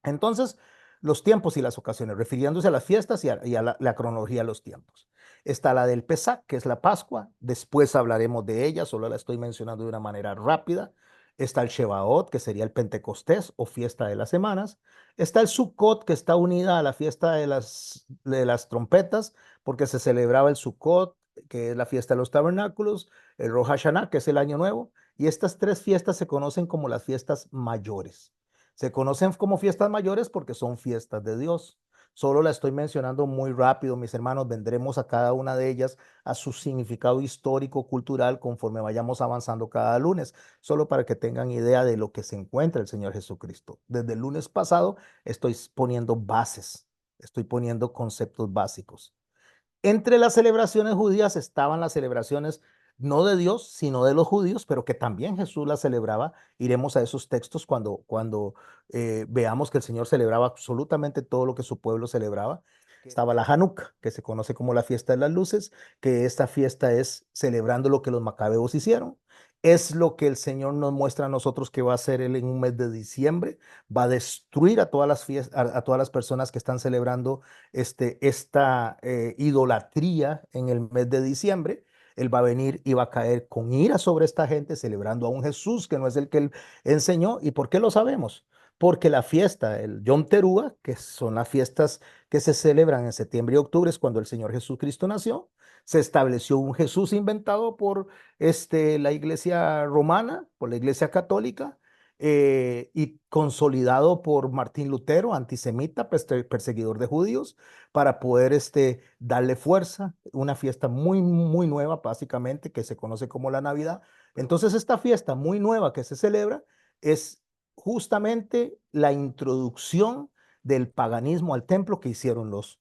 A: Entonces, los tiempos y las ocasiones, refiriéndose a las fiestas y a la cronología de los tiempos. Está la del Pesach, que es la Pascua. Después hablaremos de ella, solo la estoy mencionando de una manera rápida. Está el Shebaot, que sería el Pentecostés o fiesta de las semanas. Está el Sukkot, que está unida a la fiesta de las trompetas, porque se celebraba el Sukkot, que es la fiesta de los tabernáculos, el Rosh Hashanah, que es el Año Nuevo. Y estas tres fiestas se conocen como las fiestas mayores. Se conocen como fiestas mayores porque son fiestas de Dios. Solo la estoy mencionando muy rápido, mis hermanos. Vendremos a cada una de ellas a su significado histórico, cultural, conforme vayamos avanzando cada lunes, solo para que tengan idea de lo que se encuentra el Señor Jesucristo. Desde el lunes pasado estoy poniendo bases, estoy poniendo conceptos básicos. Entre las celebraciones judías estaban las celebraciones no de Dios, sino de los judíos, pero que también Jesús las celebraba. Iremos a esos textos cuando veamos que el Señor celebraba absolutamente todo lo que su pueblo celebraba. Estaba la Hanukkah, que se conoce como la fiesta de las luces, que esta fiesta es celebrando lo que los macabeos hicieron. Es lo que el Señor nos muestra a nosotros que va a hacer Él en un mes de diciembre. Va a destruir a todas las a todas las personas que están celebrando esta idolatría en el mes de diciembre. Él va a venir y va a caer con ira sobre esta gente, celebrando a un Jesús que no es el que él enseñó. ¿Y por qué lo sabemos? Porque la fiesta, el Yom Teruah, que son las fiestas que se celebran en septiembre y octubre, es cuando el Señor Jesucristo nació. Se estableció un Jesús inventado por la iglesia romana, por la iglesia católica, y consolidado por Martín Lutero, antisemita, perseguidor de judíos, para poder darle fuerza, una fiesta muy, muy nueva, básicamente, que se conoce como la Navidad. Entonces, esta fiesta muy nueva que se celebra es justamente la introducción del paganismo al templo que hicieron los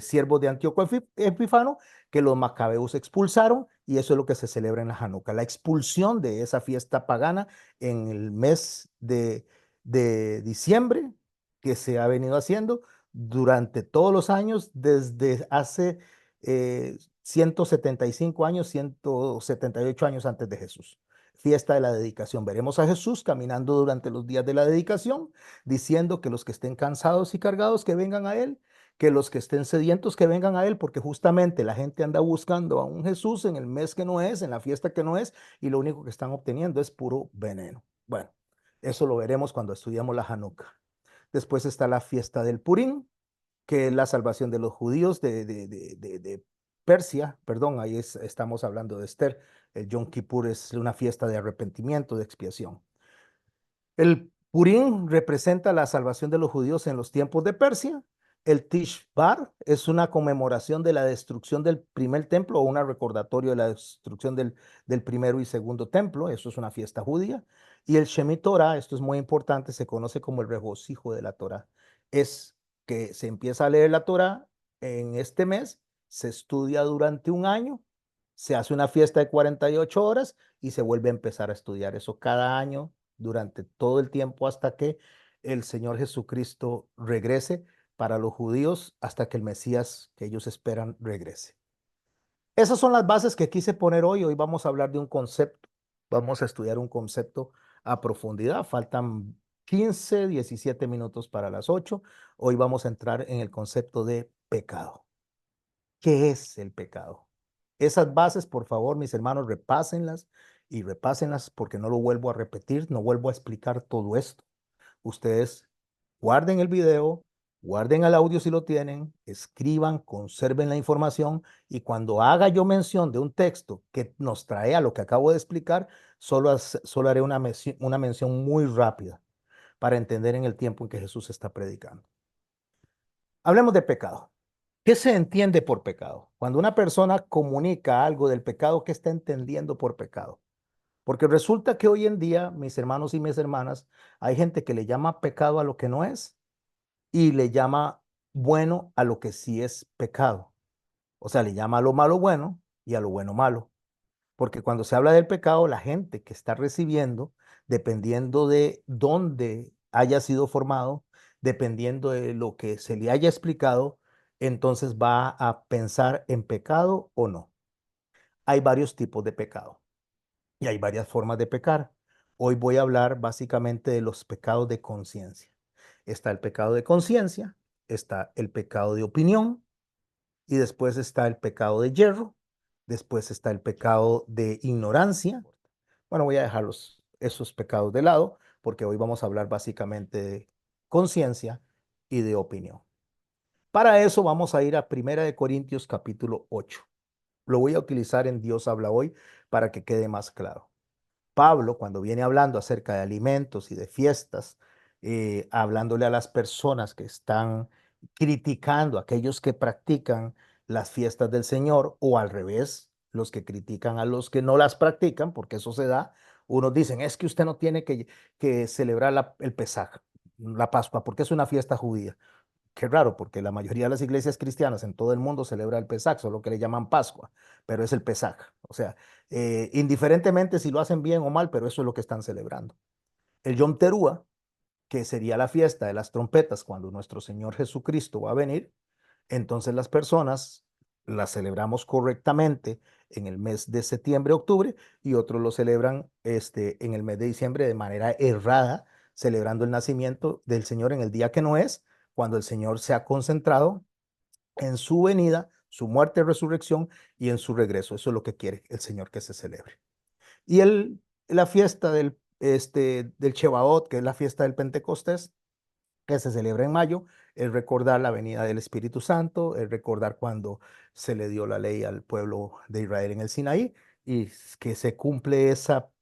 A: siervos de Antíoco Epífano, que los macabeos expulsaron, y eso es lo que se celebra en la Hanukkah, la expulsión de esa fiesta pagana en el mes de diciembre, que se ha venido haciendo durante todos los años, desde hace 175 años, 178 años antes de Jesús. Fiesta de la dedicación. Veremos a Jesús caminando durante los días de la dedicación, diciendo que los que estén cansados y cargados, que vengan a Él, que los que estén sedientos, que vengan a Él, porque justamente la gente anda buscando a un Jesús en el mes que no es, en la fiesta que no es, y lo único que están obteniendo es puro veneno. Bueno, eso lo veremos cuando estudiamos la Hanukkah. Después está la fiesta del Purim, que es la salvación de los judíos de Persia, perdón, ahí estamos hablando de Esther. El Yom Kippur es una fiesta de arrepentimiento, de expiación. El Purim representa la salvación de los judíos en los tiempos de Persia. El Tishbar es una conmemoración de la destrucción del primer templo o un recordatorio de la destrucción del primero y segundo templo. Eso es una fiesta judía. Y el Shemit Torah, esto es muy importante, se conoce como el regocijo de la Torah. Es que se empieza a leer la Torah en este mes, se estudia durante un año, se hace una fiesta de 48 horas y se vuelve a empezar a estudiar eso cada año durante todo el tiempo hasta que el Señor Jesucristo regrese para los judíos, hasta que el Mesías que ellos esperan regrese. Esas son las bases que quise poner hoy. Hoy vamos a hablar de un concepto, vamos a estudiar un concepto a profundidad. Faltan 15, 17 minutos para las 8. Hoy vamos a entrar en el concepto de pecado. ¿Qué es el pecado? Esas bases, por favor, mis hermanos, repásenlas y repásenlas porque no lo vuelvo a repetir, no vuelvo a explicar todo esto. Ustedes guarden el video, guarden el audio si lo tienen, escriban, conserven la información y cuando haga yo mención de un texto que nos trae a lo que acabo de explicar, solo haré una mención muy rápida para entender en el tiempo en que Jesús está predicando. Hablemos de pecado. ¿Qué se entiende por pecado? Cuando una persona comunica algo del pecado, ¿qué está entendiendo por pecado? Porque resulta que hoy en día, mis hermanos y mis hermanas, hay gente que le llama pecado a lo que no es y le llama bueno a lo que sí es pecado. O sea, le llama a lo malo bueno y a lo bueno malo. Porque cuando se habla del pecado, la gente que está recibiendo, dependiendo de dónde haya sido formado, dependiendo de lo que se le haya explicado, entonces va a pensar en pecado o no. Hay varios tipos de pecado y hay varias formas de pecar. Hoy voy a hablar básicamente de los pecados de conciencia. Está el pecado de conciencia, está el pecado de opinión y después está el pecado de hierro, después está el pecado de ignorancia. Bueno, voy a dejar esos pecados de lado porque hoy vamos a hablar básicamente de conciencia y de opinión. Para eso vamos a ir a Primera de Corintios capítulo 8. Lo voy a utilizar en Dios habla hoy para que quede más claro. Pablo, cuando viene hablando acerca de alimentos y de fiestas, hablándole a las personas que están criticando, a aquellos que practican las fiestas del Señor, o al revés, los que critican a los que no las practican, porque eso se da, unos dicen, es que usted no tiene que celebrar el Pesaj, la Pascua, porque es una fiesta judía. Qué raro, porque la mayoría de las iglesias cristianas en todo el mundo celebra el Pesaj, solo que le llaman Pascua, pero es el Pesaj. O sea, indiferentemente si lo hacen bien o mal, pero eso es lo que están celebrando. El Yom Teruah, que sería la fiesta de las trompetas cuando nuestro Señor Jesucristo va a venir, entonces las personas las celebramos correctamente en el mes de septiembre, octubre, y otros lo celebran en el mes de diciembre de manera errada, celebrando el nacimiento del Señor en el día que no es, cuando el Señor se ha concentrado en su venida, su muerte, resurrección y en su regreso. Eso es lo que quiere el Señor que se celebre. Y la fiesta del Chebaot, que es la fiesta del Pentecostés, que se celebra en mayo, es recordar la venida del Espíritu Santo, es recordar cuando se le dio la ley al pueblo de Israel en el Sinaí y que se cumple esa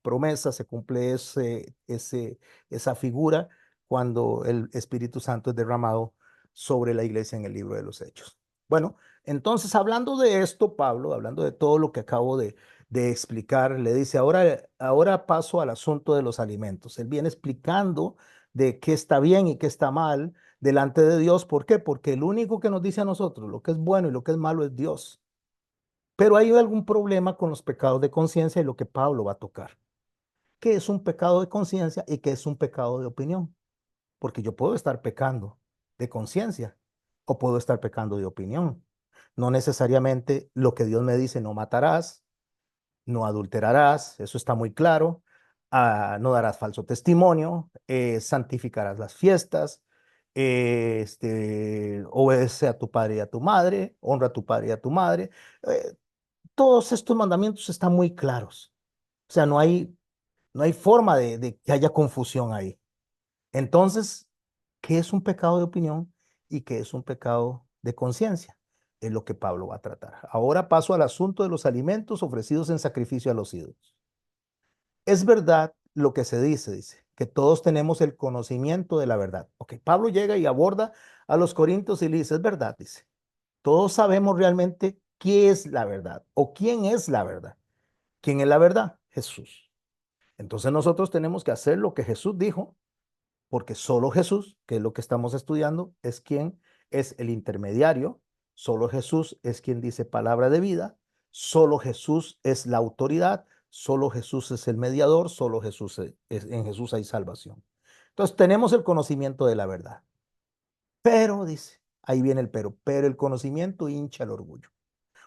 A: promesa, se cumple esa figura cuando el Espíritu Santo es derramado sobre la iglesia en el libro de los Hechos. Bueno, entonces hablando de esto, Pablo, hablando de todo lo que acabo de explicar, le dice, ahora paso al asunto de los alimentos. Él viene explicando de qué está bien y qué está mal delante de Dios. ¿Por qué? Porque el único que nos dice a nosotros lo que es bueno y lo que es malo es Dios. Pero hay algún problema con los pecados de conciencia y lo que Pablo va a tocar. ¿Qué es un pecado de conciencia y qué es un pecado de opinión? Porque yo puedo estar pecando de conciencia o puedo estar pecando de opinión. No necesariamente lo que Dios me dice, no matarás, no adulterarás, eso está muy claro, no darás falso testimonio, santificarás las fiestas, obedece a tu padre y a tu madre, honra a tu padre y a tu madre. eh, Todos estos mandamientos están muy claros. O sea, no hay forma de que haya confusión ahí. Entonces, ¿qué es un pecado de opinión y qué es un pecado de conciencia? Es lo que Pablo va a tratar. Ahora paso al asunto de los alimentos ofrecidos en sacrificio a los ídolos. Es verdad lo que se dice, que todos tenemos el conocimiento de la verdad. Ok, Pablo llega y aborda a los corintios y le dice, es verdad, dice, todos sabemos realmente qué es la verdad o quién es la verdad. ¿Quién es la verdad? Jesús. Entonces nosotros tenemos que hacer lo que Jesús dijo, porque solo Jesús, que es lo que estamos estudiando, es quien es el intermediario, solo Jesús es quien dice palabra de vida, solo Jesús es la autoridad, solo Jesús es el mediador, solo Jesús en Jesús hay salvación. Entonces tenemos el conocimiento de la verdad, pero dice, ahí viene el pero el conocimiento hincha el orgullo.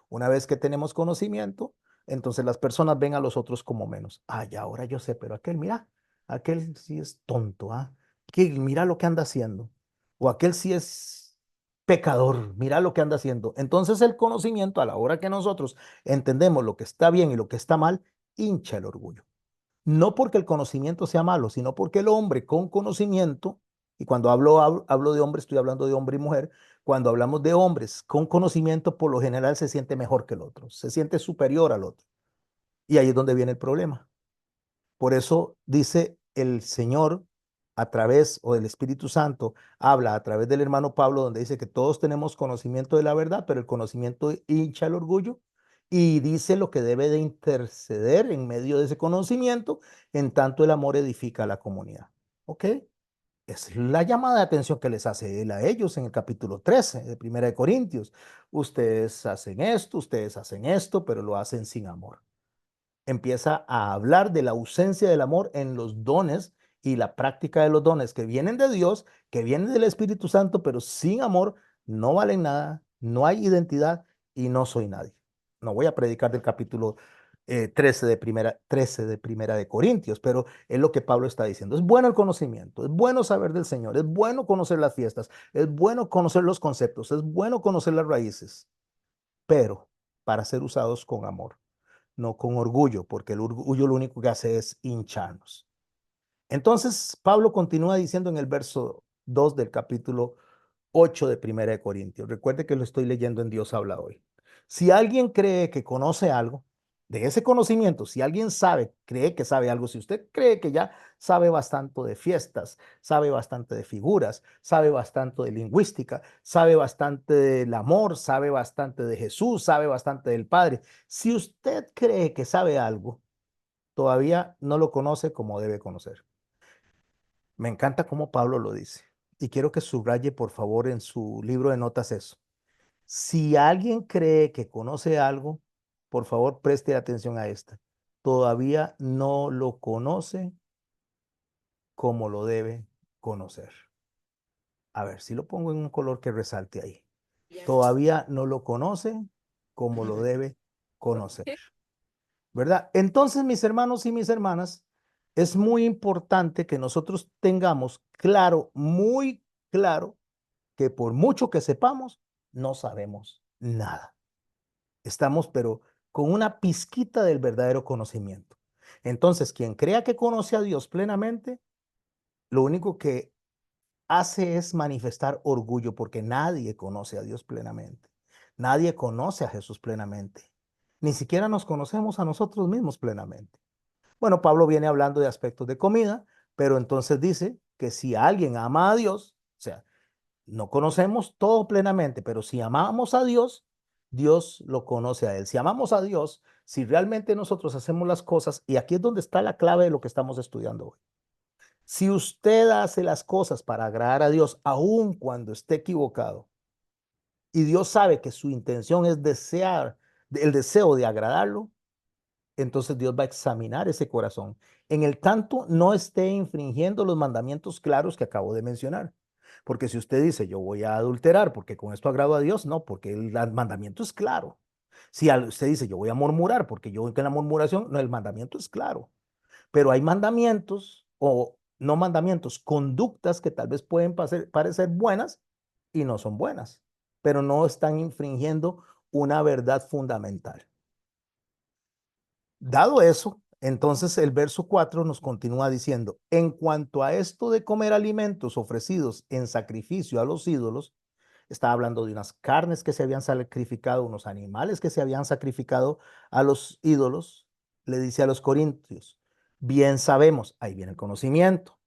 A: Una vez que tenemos conocimiento, entonces las personas ven a los otros como menos. Ah, ya ahora yo sé, pero aquel, mira, aquel sí es tonto, ¿ah? Que mira lo que anda haciendo. O aquel sí es pecador, mira lo que anda haciendo. Entonces el conocimiento, a la hora que nosotros entendemos lo que está bien y lo que está mal, hincha el orgullo. No porque el conocimiento sea malo, sino porque el hombre con conocimiento, y cuando hablo de hombre, estoy hablando de hombre y mujer, cuando hablamos de hombres con conocimiento, por lo general se siente mejor que el otro, se siente superior al otro. Y ahí es donde viene el problema. Por eso dice el Señor a través, o el Espíritu Santo, habla a través del hermano Pablo, donde dice que todos tenemos conocimiento de la verdad, pero el conocimiento hincha el orgullo y dice lo que debe de interceder en medio de ese conocimiento, en tanto el amor edifica a la comunidad. ¿Ok? Es la llamada de atención que les hace él a ellos en el capítulo 13 de Primera de Corintios. Ustedes hacen esto, pero lo hacen sin amor. Empieza a hablar de la ausencia del amor en los dones y la práctica de los dones que vienen de Dios, que vienen del Espíritu Santo, pero sin amor no valen nada, no hay identidad y no soy nadie. No voy a predicar del capítulo 13 de primera de Corintios, pero es lo que Pablo está diciendo. Es bueno el conocimiento, es bueno saber del Señor, es bueno conocer las fiestas, es bueno conocer los conceptos, es bueno conocer las raíces, pero para ser usados con amor, no con orgullo, porque el orgullo lo único que hace es hincharnos. Entonces, Pablo continúa diciendo en el verso 2 del capítulo 8 de Primera de Corintios. Recuerde que lo estoy leyendo en Dios habla hoy. Si alguien cree que conoce algo, de ese conocimiento, si alguien sabe, cree que sabe algo, si usted cree que ya sabe bastante de fiestas, sabe bastante de figuras, sabe bastante de lingüística, sabe bastante del amor, sabe bastante de Jesús, sabe bastante del Padre, si usted cree que sabe algo, todavía no lo conoce como debe conocer. Me encanta cómo Pablo lo dice. Y quiero que subraye, por favor, en su libro de notas eso. Si alguien cree que conoce algo, por favor, preste atención a esta. Todavía no lo conoce como lo debe conocer. A ver, si lo pongo en un color que resalte ahí. Todavía no lo conoce como lo debe conocer. ¿Verdad? Entonces, mis hermanos y mis hermanas, es muy importante que nosotros tengamos claro, muy claro, que por mucho que sepamos, no sabemos nada. Estamos, pero con una pizquita del verdadero conocimiento. Entonces, quien crea que conoce a Dios plenamente, lo único que hace es manifestar orgullo, porque nadie conoce a Dios plenamente. Nadie conoce a Jesús plenamente. Ni siquiera nos conocemos a nosotros mismos plenamente. Bueno, Pablo viene hablando de aspectos de comida, pero entonces dice que si alguien ama a Dios, o sea, no conocemos todo plenamente, pero si amamos a Dios, Dios lo conoce a Él. Si amamos a Dios, si realmente nosotros hacemos las cosas, y aquí es donde está la clave de lo que estamos estudiando hoy. Si usted hace las cosas para agradar a Dios, aun cuando esté equivocado, y Dios sabe que su intención es el deseo de agradarlo, entonces Dios va a examinar ese corazón. En el tanto no esté infringiendo los mandamientos claros que acabo de mencionar. Porque si usted dice, yo voy a adulterar porque con esto agrado a Dios, no, porque el mandamiento es claro. Si usted dice, yo voy a murmurar porque yo en la murmuración, no, el mandamiento es claro. Pero hay mandamientos o no mandamientos, conductas que tal vez pueden parecer buenas y no son buenas, pero no están infringiendo una verdad fundamental. Dado eso, entonces el verso 4 nos continúa diciendo, en cuanto a esto de comer alimentos ofrecidos en sacrificio a los ídolos, está hablando de unas carnes que se habían sacrificado, unos animales que se habían sacrificado a los ídolos, le dice a los corintios, bien sabemos, ahí viene el conocimiento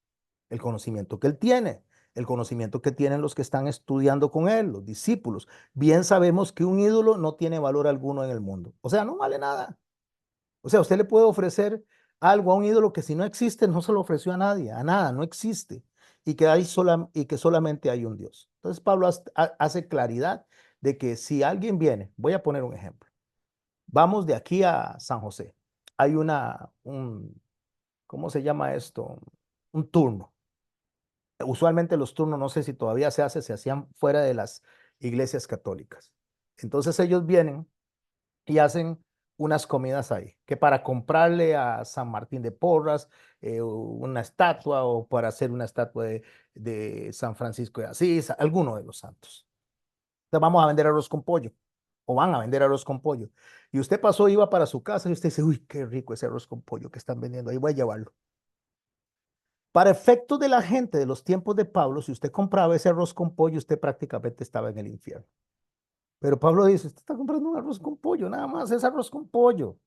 A: que él tiene, el conocimiento que tienen los que están estudiando con él, los discípulos, bien sabemos que un ídolo no tiene valor alguno en el mundo, o sea, no vale nada. O sea, usted le puede ofrecer algo a un ídolo que si no existe, no se lo ofreció a nadie, a nada, no existe. Y que solamente hay un Dios. Entonces Pablo hace claridad de que si alguien viene, voy a poner un ejemplo. Vamos de aquí a San José. Hay ¿cómo se llama esto? Un turno. Usualmente los turnos, no sé si todavía se hacían fuera de las iglesias católicas. Entonces ellos vienen y hacen unas comidas ahí, que para comprarle a San Martín de Porras una estatua o para hacer una estatua de San Francisco de Asís, alguno de los santos. Entonces vamos a vender arroz con pollo o van a vender arroz con pollo. Y usted pasó, iba para su casa y usted dice, uy, qué rico ese arroz con pollo que están vendiendo, ahí voy a llevarlo. Para efectos de la gente de los tiempos de Pablo, si usted compraba ese arroz con pollo, usted prácticamente estaba en el infierno. Pero Pablo dice, usted está comprando un arroz con pollo, nada más es arroz con pollo.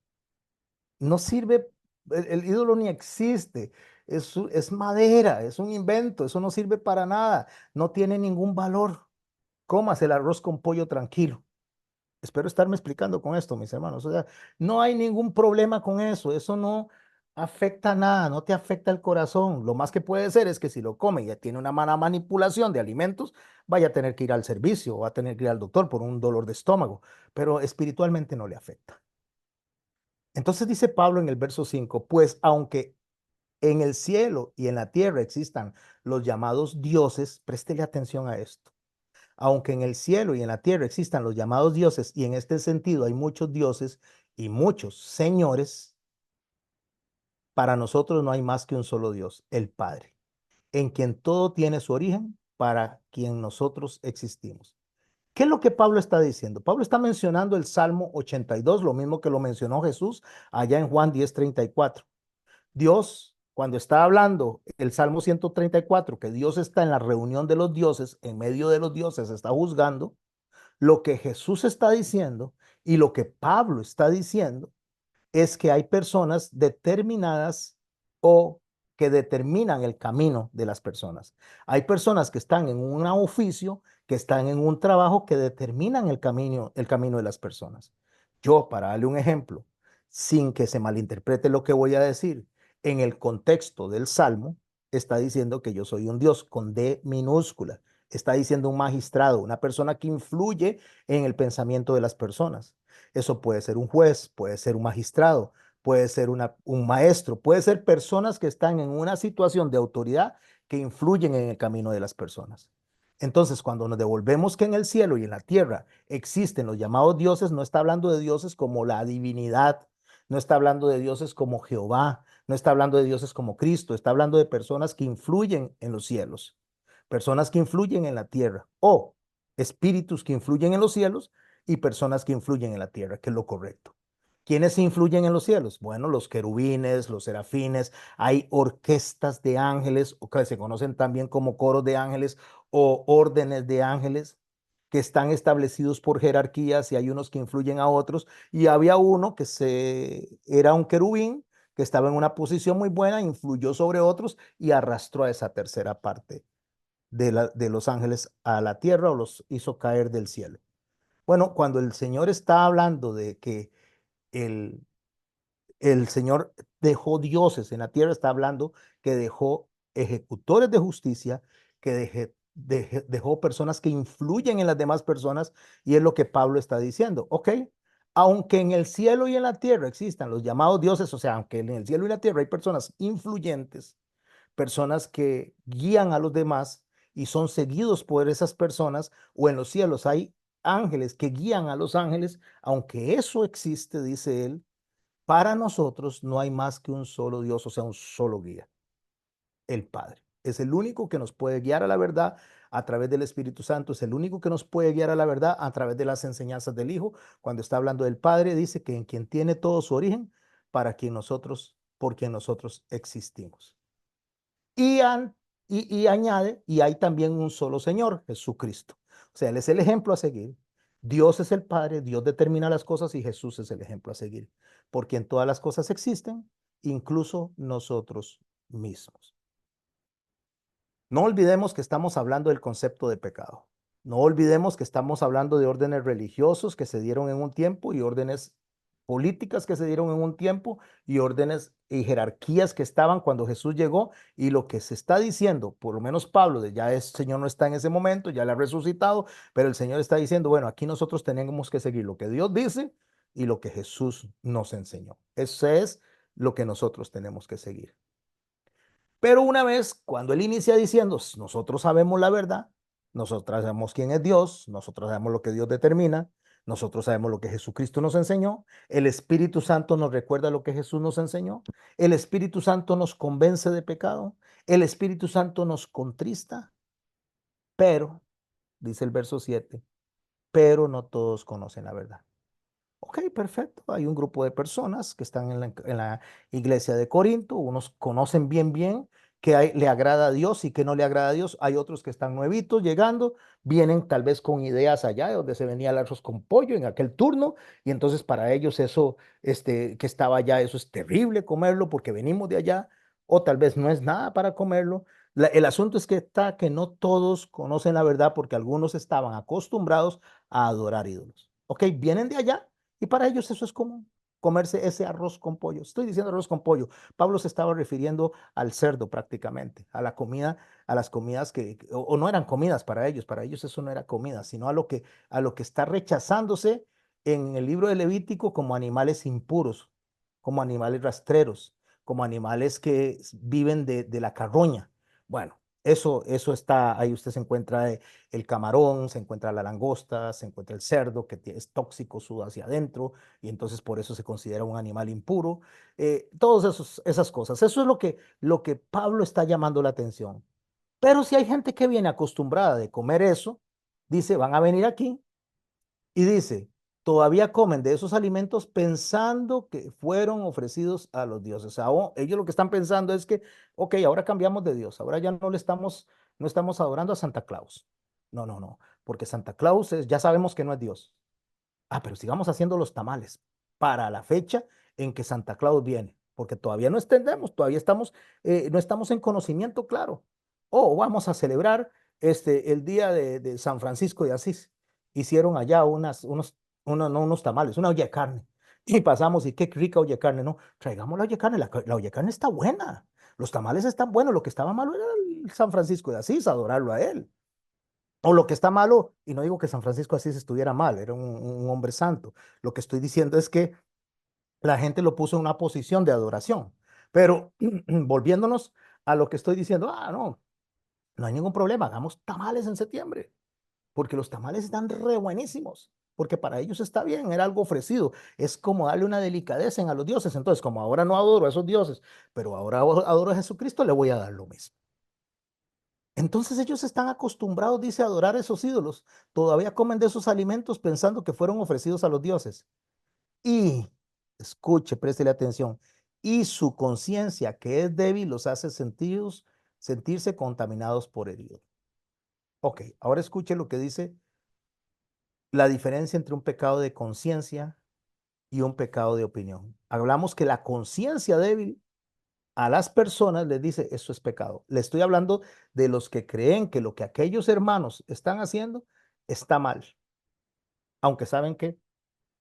A: No sirve, el ídolo ni existe, es madera, es un invento, eso no sirve para nada, no tiene ningún valor. Comas el arroz con pollo tranquilo. Espero estarme explicando con esto, mis hermanos. O sea, no hay ningún problema con eso no afecta nada, no te afecta el corazón. Lo más que puede ser es que si lo come y ya tiene una mala manipulación de alimentos, vaya a tener que ir al servicio o va a tener que ir al doctor por un dolor de estómago, pero espiritualmente no le afecta. Entonces dice Pablo en el verso 5, pues aunque en el cielo y en la tierra existan los llamados dioses, préstele atención a esto. Aunque en el cielo y en la tierra existan los llamados dioses, y en este sentido hay muchos dioses y muchos señores, para nosotros no hay más que un solo Dios, el Padre, en quien todo tiene su origen, para quien nosotros existimos. ¿Qué es lo que Pablo está diciendo? Pablo está mencionando el Salmo 82, lo mismo que lo mencionó Jesús allá en Juan 10:34. Dios, cuando está hablando el Salmo 134, que Dios está en la reunión de los dioses, en medio de los dioses está juzgando, lo que Jesús está diciendo y lo que Pablo está diciendo es que hay personas determinadas o que determinan el camino de las personas. Hay personas que están en un oficio, que están en un trabajo que determinan el camino de las personas. Yo, para darle un ejemplo, sin que se malinterprete lo que voy a decir, en el contexto del Salmo, está diciendo que yo soy un Dios con D minúscula. Está diciendo un magistrado, una persona que influye en el pensamiento de las personas. Eso puede ser un juez, puede ser un magistrado, puede ser un maestro, puede ser personas que están en una situación de autoridad que influyen en el camino de las personas. Entonces, cuando nos devolvemos que en el cielo y en la tierra existen los llamados dioses, no está hablando de dioses como la divinidad, no está hablando de dioses como Jehová, no está hablando de dioses como Cristo, está hablando de personas que influyen en los cielos, personas que influyen en la tierra o espíritus que influyen en los cielos y personas que influyen en la tierra, que es lo correcto. ¿Quiénes influyen en los cielos? Bueno, los querubines, los serafines, hay orquestas de ángeles, o que se conocen también como coros de ángeles o órdenes de ángeles, que están establecidos por jerarquías y hay unos que influyen a otros. Y había uno era un querubín que estaba en una posición muy buena, influyó sobre otros y arrastró a esa tercera parte de los ángeles a la tierra o los hizo caer del cielo. Bueno, cuando el Señor está hablando de que el, el Señor dejó dioses en la tierra, está hablando que dejó ejecutores de justicia, que dejó personas que influyen en las demás personas, y es lo que Pablo está diciendo. Ok, aunque en el cielo y en la tierra existan los llamados dioses, o sea, aunque en el cielo y la tierra hay personas influyentes, personas que guían a los demás y son seguidos por esas personas, o en los cielos hay ángeles que guían a los ángeles, aunque eso existe, dice él, para nosotros no hay más que un solo Dios, o sea, un solo guía, el Padre. Es el único que nos puede guiar a la verdad a través del Espíritu Santo, es el único que nos puede guiar a la verdad a través de las enseñanzas del Hijo. Cuando está hablando del Padre, dice que en quien tiene todo su origen, por quien nosotros existimos. Y, y añade, y hay también un solo Señor, Jesucristo. O sea, Él es el ejemplo a seguir. Dios es el Padre, Dios determina las cosas y Jesús es el ejemplo a seguir. Porque en todas las cosas existen, incluso nosotros mismos. No olvidemos que estamos hablando del concepto de pecado. No olvidemos que estamos hablando de órdenes religiosos que se dieron en un tiempo y órdenes políticas que se dieron en un tiempo y órdenes y jerarquías que estaban cuando Jesús llegó y lo que se está diciendo, por lo menos Pablo, de ya el Señor no está en ese momento, ya le ha resucitado, pero el Señor está diciendo, bueno, aquí nosotros tenemos que seguir lo que Dios dice y lo que Jesús nos enseñó. Eso es lo que nosotros tenemos que seguir. Pero una vez, cuando él inicia diciendo, nosotros sabemos la verdad, nosotros sabemos quién es Dios, nosotros sabemos lo que Dios determina, Nosotros sabemos lo que Jesucristo nos enseñó. El Espíritu Santo nos recuerda lo que Jesús nos enseñó. El Espíritu Santo nos convence de pecado. El Espíritu Santo nos contrista. Pero, dice el verso 7, pero no todos conocen la verdad. Ok, perfecto. Hay un grupo de personas que están en la iglesia de Corinto. Unos conocen bien que le agrada a Dios y que no le agrada a Dios. Hay otros que están nuevitos llegando, vienen tal vez con ideas allá de donde se venía el arroz con pollo en aquel turno. Y entonces para ellos eso, que estaba allá, eso es terrible comerlo porque venimos de allá. O tal vez no es nada para comerlo. El asunto es que está que no todos conocen la verdad porque algunos estaban acostumbrados a adorar ídolos. Ok, vienen de allá y para ellos eso es común, comerse ese arroz con pollo. Estoy diciendo arroz con pollo. Pablo se estaba refiriendo al cerdo prácticamente, a la comida, a las comidas o no eran comidas para ellos eso no era comida, sino a lo que está rechazándose en el libro de Levítico como animales impuros, como animales rastreros, como animales que viven de la carroña. Bueno, eso está, ahí usted se encuentra el camarón, se encuentra la langosta, se encuentra el cerdo que es tóxico, suda hacia adentro y entonces por eso se considera un animal impuro. Todas esas cosas. Eso es lo que Pablo está llamando la atención. Pero si hay gente que viene acostumbrada de comer eso, dice, van a venir aquí y dice, todavía comen de esos alimentos pensando que fueron ofrecidos a los dioses. O sea, ellos lo que están pensando es que, ok, ahora cambiamos de Dios, ahora ya no estamos adorando a Santa Claus. No, porque Santa Claus ya sabemos que no es Dios. Ah, pero sigamos haciendo los tamales para la fecha en que Santa Claus viene, porque todavía no entendemos, todavía no estamos en conocimiento claro. O vamos a celebrar el día de San Francisco de Asís. Hicieron allá no unos tamales, una olla de carne. Y pasamos, y qué rica olla de carne, ¿no? Traigamos la olla de carne, la olla de carne está buena. Los tamales están buenos, lo que estaba malo era el San Francisco de Asís, adorarlo a él. O lo que está malo, y no digo que San Francisco de Asís estuviera mal, era un hombre santo. Lo que estoy diciendo es que la gente lo puso en una posición de adoración. Pero volviéndonos a lo que estoy diciendo, no, no hay ningún problema, hagamos tamales en septiembre, porque los tamales están re buenísimos, porque para ellos está bien, era algo ofrecido. Es como darle una delicadeza a los dioses. Entonces, como ahora no adoro a esos dioses, pero ahora adoro a Jesucristo, le voy a dar lo mismo. Entonces ellos están acostumbrados, dice, a adorar a esos ídolos. Todavía comen de esos alimentos pensando que fueron ofrecidos a los dioses. Y, escuche, préstele atención, y su conciencia, que es débil, los hace sentirse contaminados por el ídolo. Ok, ahora escuche lo que dice la diferencia entre un pecado de conciencia y un pecado de opinión. Hablamos que la conciencia débil a las personas les dice, eso es pecado. Le estoy hablando de los que creen que lo que aquellos hermanos están haciendo está mal, aunque saben que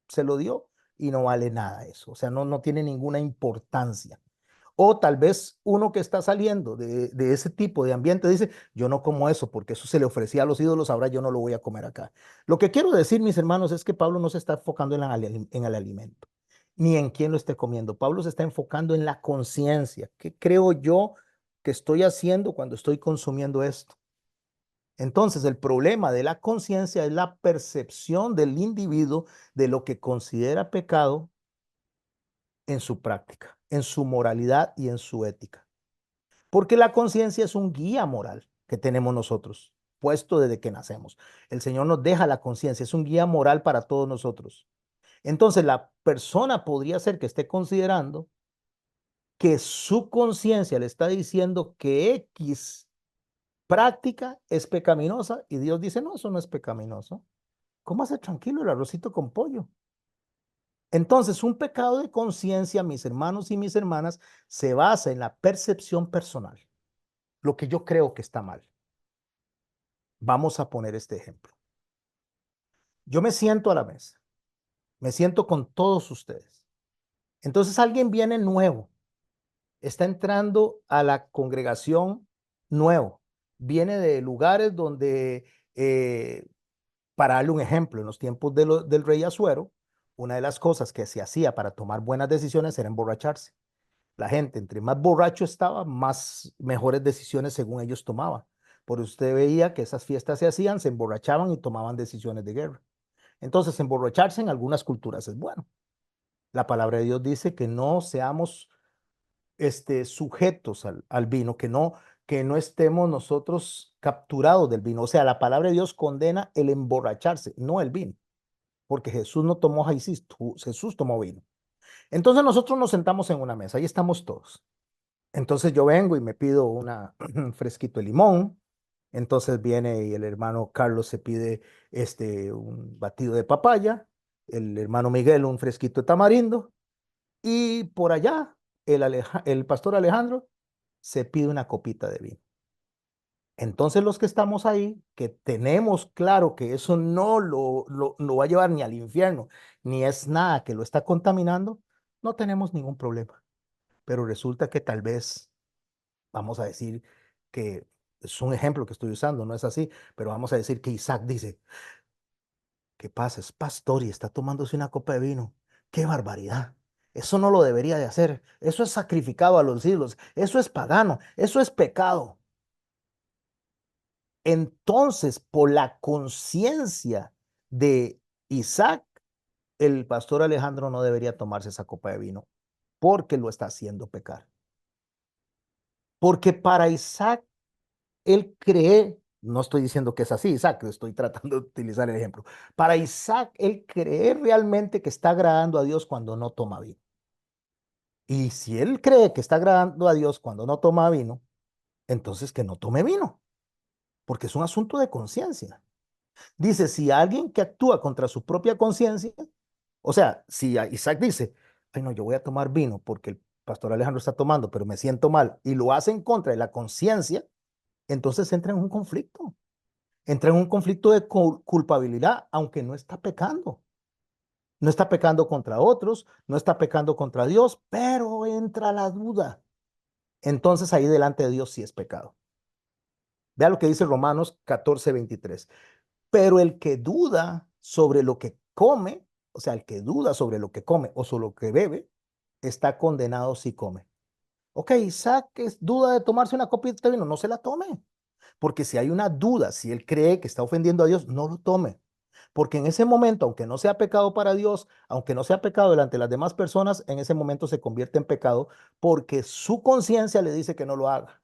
A: se lo dio y no vale nada eso. O sea, no tiene ninguna importancia. O tal vez uno que está saliendo de ese tipo de ambiente dice, yo no como eso porque eso se le ofrecía a los ídolos, ahora yo no lo voy a comer acá. Lo que quiero decir, mis hermanos, es que Pablo no se está enfocando en el alimento, ni en quién lo esté comiendo. Pablo se está enfocando en la conciencia. ¿Qué creo yo que estoy haciendo cuando estoy consumiendo esto? Entonces, el problema de la conciencia es la percepción del individuo de lo que considera pecado en su práctica, en su moralidad y en su ética. Porque la conciencia es un guía moral que tenemos nosotros, puesto desde que nacemos. El Señor nos deja la conciencia, es un guía moral para todos nosotros. Entonces, la persona podría ser que esté considerando que su conciencia le está diciendo que X práctica es pecaminosa y Dios dice, no, eso no es pecaminoso. ¿Cómo hace tranquilo el arrocito con pollo? Entonces, un pecado de conciencia, mis hermanos y mis hermanas, se basa en la percepción personal, lo que yo creo que está mal. Vamos a poner este ejemplo. Yo me siento a la mesa, me siento con todos ustedes. Entonces alguien viene nuevo, está entrando a la congregación nuevo, viene de lugares donde, para darle un ejemplo, en los tiempos del rey Asuero, una de las cosas que se hacía para tomar buenas decisiones era emborracharse. La gente, entre más borracho estaba, más mejores decisiones según ellos tomaban. Por usted veía que esas fiestas se hacían, se emborrachaban y tomaban decisiones de guerra. Entonces, emborracharse en algunas culturas es bueno. La palabra de Dios dice que no seamos sujetos al vino, que no estemos nosotros capturados del vino. O sea, la palabra de Dios condena el emborracharse, no el vino, porque Jesús no tomó jaicis, Jesús tomó vino. Entonces nosotros nos sentamos en una mesa, ahí estamos todos. Entonces yo vengo y me pido un fresquito de limón. Entonces viene y el hermano Carlos se pide un batido de papaya, el hermano Miguel un fresquito de tamarindo y por allá el pastor Alejandro se pide una copita de vino. Entonces los que estamos ahí, que tenemos claro que eso no lo va a llevar ni al infierno, ni es nada que lo está contaminando, no tenemos ningún problema. Pero resulta que tal vez, vamos a decir que es un ejemplo que estoy usando, no es así, pero vamos a decir que Isaac dice, ¿qué pasa? Es pastor y está tomándose una copa de vino. ¡Qué barbaridad! Eso no lo debería de hacer. Eso es sacrificado a los ídolos. Eso es pagano. Eso es pecado. Entonces, por la conciencia de Isaac, el pastor Alejandro no debería tomarse esa copa de vino porque lo está haciendo pecar. Porque para Isaac, él cree, no estoy diciendo que es así, Isaac, estoy tratando de utilizar el ejemplo. Para Isaac, él cree realmente que está agradando a Dios cuando no toma vino. Y si él cree que está agradando a Dios cuando no toma vino, entonces que no tome vino, porque es un asunto de conciencia. Dice, si alguien que actúa contra su propia conciencia, o sea, si Isaac dice, ay no, yo voy a tomar vino porque el pastor Alejandro está tomando, pero me siento mal, y lo hace en contra de la conciencia, entonces entra en un conflicto. Entra en un conflicto de culpabilidad, aunque no está pecando. No está pecando contra otros, no está pecando contra Dios, pero entra la duda. Entonces ahí delante de Dios sí es pecado. Vea lo que dice Romanos 14:23. Pero el que duda sobre lo que come, o sea, el que duda sobre lo que come o sobre lo que bebe, está condenado si come. Ok, Isaac es duda de tomarse una copita de vino, no se la tome. Porque si hay una duda, si él cree que está ofendiendo a Dios, no lo tome. Porque en ese momento, aunque no sea pecado para Dios, aunque no sea pecado delante de las demás personas, en ese momento se convierte en pecado porque su conciencia le dice que no lo haga.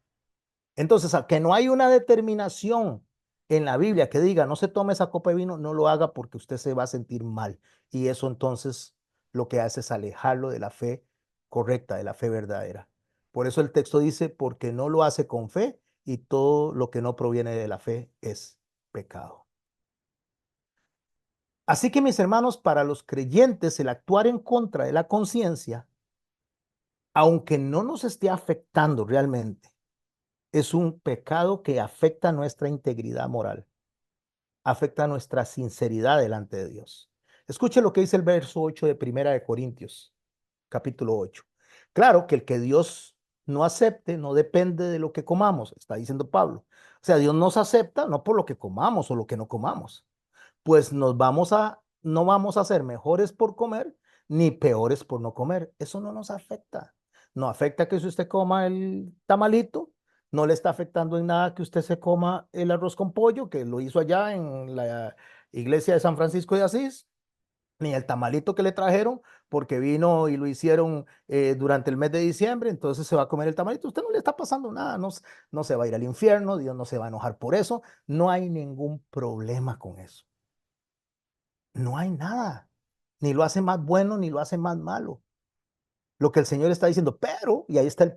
A: Entonces, a que no hay una determinación en la Biblia que diga no se tome esa copa de vino, no lo haga porque usted se va a sentir mal. Y eso entonces lo que hace es alejarlo de la fe correcta, de la fe verdadera. Por eso el texto dice, porque no lo hace con fe y todo lo que no proviene de la fe es pecado. Así que mis hermanos, para los creyentes, el actuar en contra de la conciencia, aunque no nos esté afectando realmente, es un pecado que afecta nuestra integridad moral, afecta nuestra sinceridad delante de Dios. Escuche lo que dice el verso 8 de Primera de Corintios, capítulo 8. Claro que el que Dios no acepte no depende de lo que comamos, está diciendo Pablo. O sea, Dios nos acepta no por lo que comamos o lo que no comamos, pues no vamos a ser mejores por comer ni peores por no comer. Eso no nos afecta. No afecta que si usted coma el tamalito, no le está afectando en nada que usted se coma el arroz con pollo, que lo hizo allá en la iglesia de San Francisco de Asís, ni el tamalito que le trajeron, porque vino y lo hicieron durante el mes de diciembre, entonces se va a comer el tamalito. Usted no le está pasando nada, no, no se va a ir al infierno, Dios no se va a enojar por eso, no hay ningún problema con eso. No hay nada. Ni lo hace más bueno, ni lo hace más malo. Lo que el Señor está diciendo, pero, y ahí está el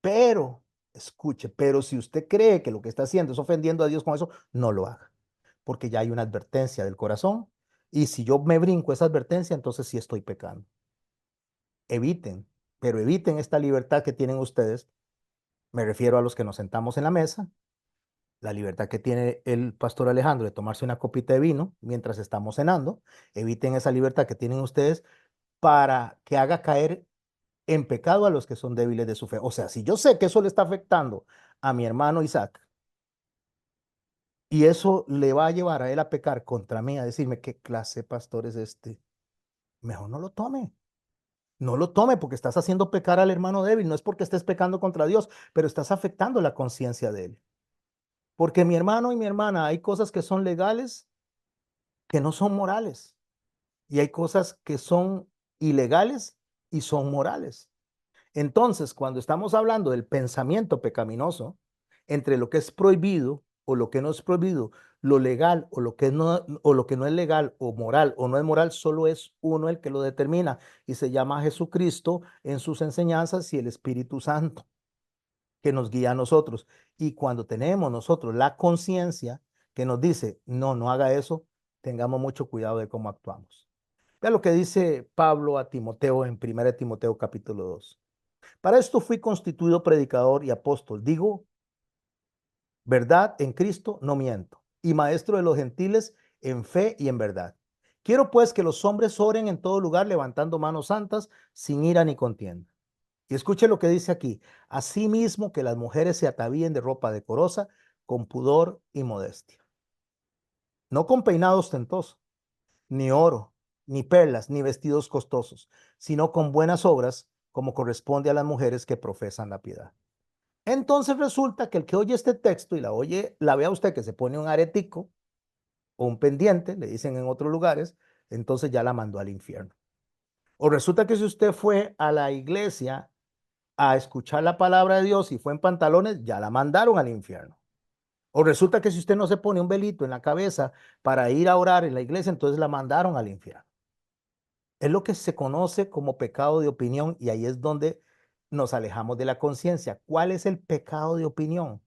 A: pero, escuche, pero si usted cree que lo que está haciendo es ofendiendo a Dios con eso, no lo haga, porque ya hay una advertencia del corazón, y si yo me brinco esa advertencia, entonces sí estoy pecando. Eviten, pero eviten esta libertad que tienen ustedes, me refiero a los que nos sentamos en la mesa, la libertad que tiene el pastor Alejandro de tomarse una copita de vino mientras estamos cenando, eviten esa libertad que tienen ustedes para que haga caer en pecado a los que son débiles de su fe. O sea, si yo sé que eso le está afectando a mi hermano Isaac y eso le va a llevar a él a pecar contra mí, a decirme qué clase de pastor es este, mejor no lo tome. No lo tome porque estás haciendo pecar al hermano débil. No es porque estés pecando contra Dios, pero estás afectando la conciencia de él. Porque mi hermano y mi hermana, hay cosas que son legales que no son morales. Y hay cosas que son ilegales y son morales. Entonces, cuando estamos hablando del pensamiento pecaminoso, entre lo que es prohibido o lo que no es prohibido, lo legal o lo que no es legal o moral o no es moral, solo es uno el que lo determina y se llama Jesucristo en sus enseñanzas y el Espíritu Santo que nos guía a nosotros. Y cuando tenemos nosotros la conciencia que nos dice, no, no haga eso, tengamos mucho cuidado de cómo actuamos. Vea lo que dice Pablo a Timoteo en 1 Timoteo capítulo 2. Para esto fui constituido predicador y apóstol. Digo, verdad en Cristo, no miento. Y maestro de los gentiles en fe y en verdad. Quiero pues que los hombres oren en todo lugar levantando manos santas sin ira ni contienda. Y escuche lo que dice aquí. Asimismo que las mujeres se atavíen de ropa decorosa, con pudor y modestia. No con peinado ostentoso, ni oro, ni perlas, ni vestidos costosos, sino con buenas obras, como corresponde a las mujeres que profesan la piedad. Entonces resulta que el que oye este texto y la oye, la ve a usted que se pone un aretico o un pendiente, le dicen en otros lugares, entonces ya la mandó al infierno. O resulta que si usted fue a la iglesia a escuchar la palabra de Dios y fue en pantalones, ya la mandaron al infierno. O resulta que si usted no se pone un velito en la cabeza para ir a orar en la iglesia, entonces la mandaron al infierno. Es lo que se conoce como pecado de opinión y ahí es donde nos alejamos de la conciencia. ¿Cuál es el pecado de opinión?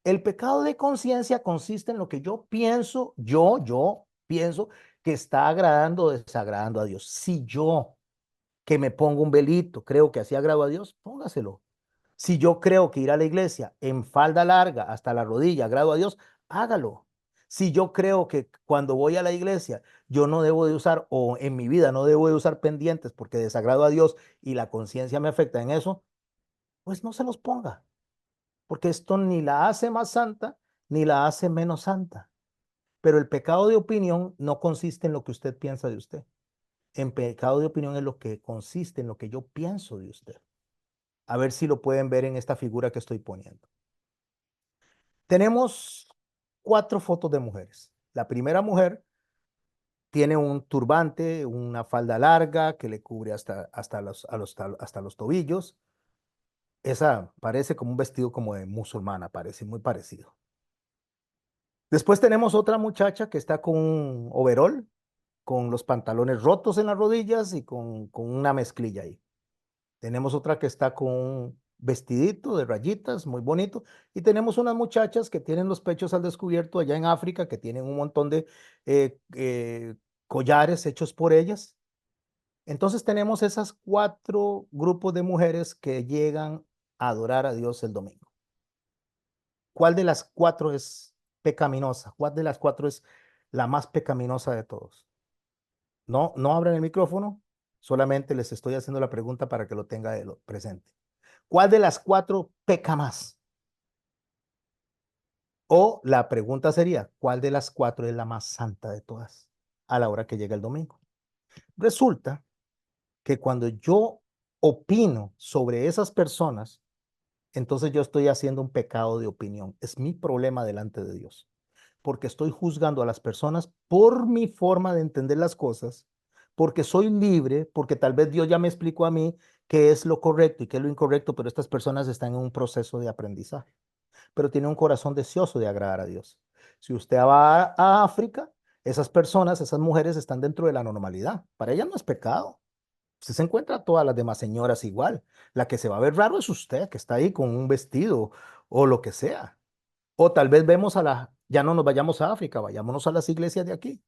A: El pecado de conciencia consiste en lo que yo pienso, yo pienso que está agradando o desagradando a Dios. Si yo que me pongo un velito creo que así agrado a Dios, póngaselo. Si yo creo que ir a la iglesia en falda larga hasta la rodilla agrado a Dios, hágalo. Si yo creo que cuando voy a la iglesia yo no debo de usar o en mi vida no debo de usar pendientes porque desagrado a Dios y la conciencia me afecta en eso, pues no se los ponga, porque esto ni la hace más santa ni la hace menos santa. Pero el pecado de opinión no consiste en lo que usted piensa de usted. En pecado de opinión es lo que consiste en lo que yo pienso de usted. A ver si lo pueden ver en esta figura que estoy poniendo. Tenemos 4 fotos de mujeres. La primera mujer tiene un turbante, una falda larga que le cubre hasta los tobillos. Esa parece como un vestido como de musulmana, parece muy parecido. Después tenemos otra muchacha que está con un overol, con los pantalones rotos en las rodillas y con una mezclilla ahí. Tenemos otra que está con un vestidito de rayitas, muy bonito. Y tenemos unas muchachas que tienen los pechos al descubierto allá en África, que tienen un montón de collares hechos por ellas. Entonces tenemos esas 4 grupos de mujeres que llegan a adorar a Dios el domingo. ¿Cuál de las 4 es pecaminosa? ¿Cuál de las 4 es la más pecaminosa de todos? No, no abran el micrófono, solamente les estoy haciendo la pregunta para que lo tenga presente. ¿Cuál de las 4 peca más? O la pregunta sería, ¿cuál de las 4 es la más santa de todas a la hora que llega el domingo? Resulta que cuando yo opino sobre esas personas, entonces yo estoy haciendo un pecado de opinión. Es mi problema delante de Dios, porque estoy juzgando a las personas por mi forma de entender las cosas, porque soy libre, porque tal vez Dios ya me explicó a mí qué es lo correcto y qué es lo incorrecto, pero estas personas están en un proceso de aprendizaje, pero tienen un corazón deseoso de agradar a Dios. Si usted va a África, esas personas, esas mujeres están dentro de la normalidad. Para ellas no es pecado. Usted se encuentra a todas las demás señoras igual. La que se va a ver raro es usted, que está ahí con un vestido o lo que sea. O tal vez vemos ya no nos vayamos a África, vayámonos a las iglesias de aquí.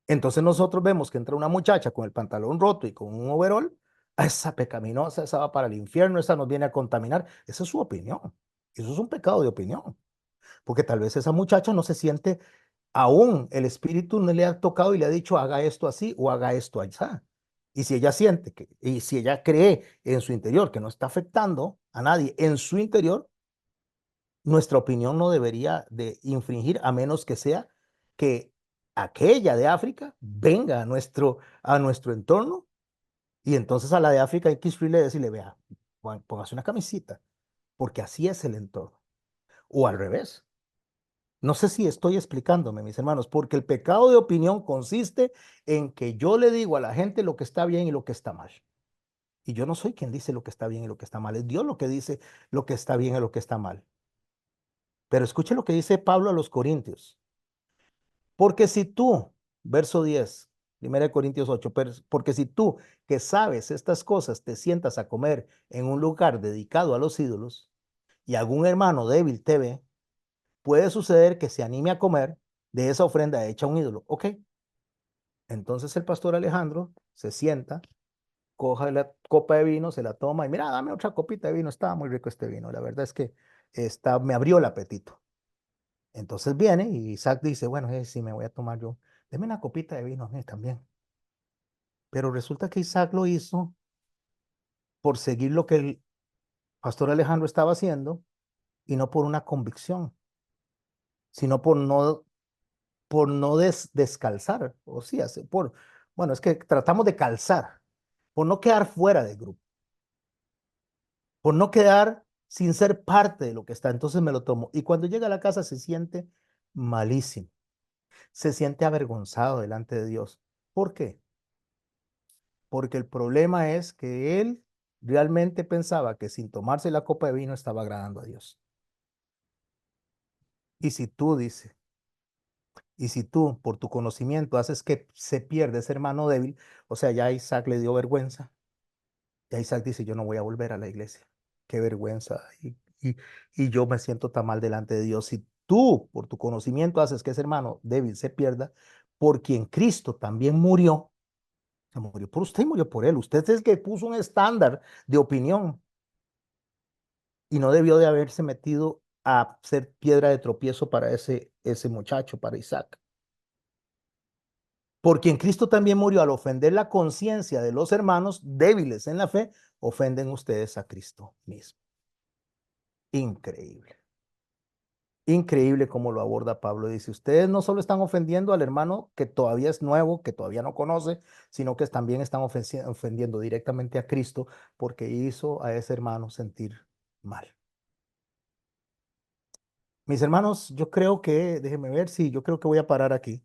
A: Entonces nosotros vemos que entra una muchacha con el pantalón roto y con un overol, esa pecaminosa, esa va para el infierno, esa nos viene a contaminar. Esa es su opinión. Eso es un pecado de opinión, porque tal vez esa muchacha no se siente, aún el espíritu no le ha tocado y le ha dicho haga esto así o haga esto allá. Y si ella siente y si ella cree en su interior que no está afectando a nadie en su interior, nuestra opinión no debería de infringir a menos que sea que aquella de África venga a nuestro entorno y entonces a la de África hay que instruirle y decirle, vea, póngase una camisita, porque así es el entorno. O al revés. No sé si estoy explicándome, mis hermanos, porque el pecado de opinión consiste en que yo le digo a la gente lo que está bien y lo que está mal. Y yo no soy quien dice lo que está bien y lo que está mal. Es Dios lo que dice lo que está bien y lo que está mal. Pero escuche lo que dice Pablo a los Corintios. Porque si tú, verso 10, 1 Corintios 8, porque si tú que sabes estas cosas te sientas a comer en un lugar dedicado a los ídolos y algún hermano débil te ve, puede suceder que se anime a comer de esa ofrenda hecha a un ídolo. Ok, entonces el pastor Alejandro se sienta, coja la copa de vino, se la toma y mira, dame otra copita de vino, estaba muy rico este vino, la verdad es que me abrió el apetito. Entonces viene y Isaac dice, bueno, sí, me voy a tomar yo, deme una copita de vino a mí también. Pero resulta que Isaac lo hizo por seguir lo que el pastor Alejandro estaba haciendo y no por una convicción, sino por no descalzar, o sí, bueno, es que tratamos de calzar, por no quedar fuera del grupo, por no quedar sin ser parte de lo que está. Entonces me lo tomo. Y cuando llega a la casa se siente malísimo, se siente avergonzado delante de Dios. ¿Por qué? Porque el problema es que él realmente pensaba que sin tomarse la copa de vino estaba agradando a Dios. Y si tú dices, y si tú por tu conocimiento haces que se pierda ese hermano débil, o sea, ya a Isaac le dio vergüenza, ya Isaac dice, yo no voy a volver a la iglesia. Qué vergüenza. Y yo me siento tan mal delante de Dios. Si tú por tu conocimiento haces que ese hermano débil se pierda, por quien Cristo también murió, se murió por usted y murió por él. Usted es el que puso un estándar de opinión y no debió de haberse metido a ser piedra de tropiezo para ese muchacho, para Isaac. Por quien Cristo también murió al ofender la conciencia de los hermanos débiles en la fe, ofenden ustedes a Cristo mismo. Increíble. Increíble cómo lo aborda Pablo. Dice, ustedes no solo están ofendiendo al hermano que todavía es nuevo, que todavía no conoce, sino que también están ofendiendo directamente a Cristo porque hizo a ese hermano sentir mal. Mis hermanos, yo creo que, déjenme ver, sí, yo creo que voy a parar aquí.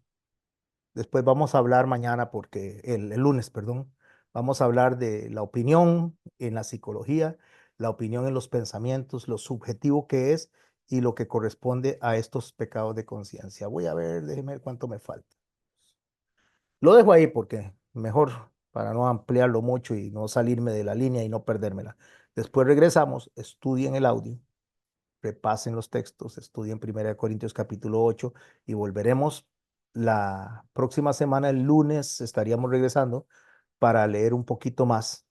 A: Después vamos a hablar mañana, porque el lunes, perdón, vamos a hablar de la opinión en la psicología, la opinión en los pensamientos, lo subjetivo que es y lo que corresponde a estos pecados de conciencia. Voy a ver, déjenme ver cuánto me falta. Lo dejo ahí porque mejor para no ampliarlo mucho y no salirme de la línea y no perdérmela. Después regresamos, estudien el audio, repasen los textos, estudien 1 Corintios capítulo 8 y volveremos la próxima semana, el lunes, estaríamos regresando para leer un poquito más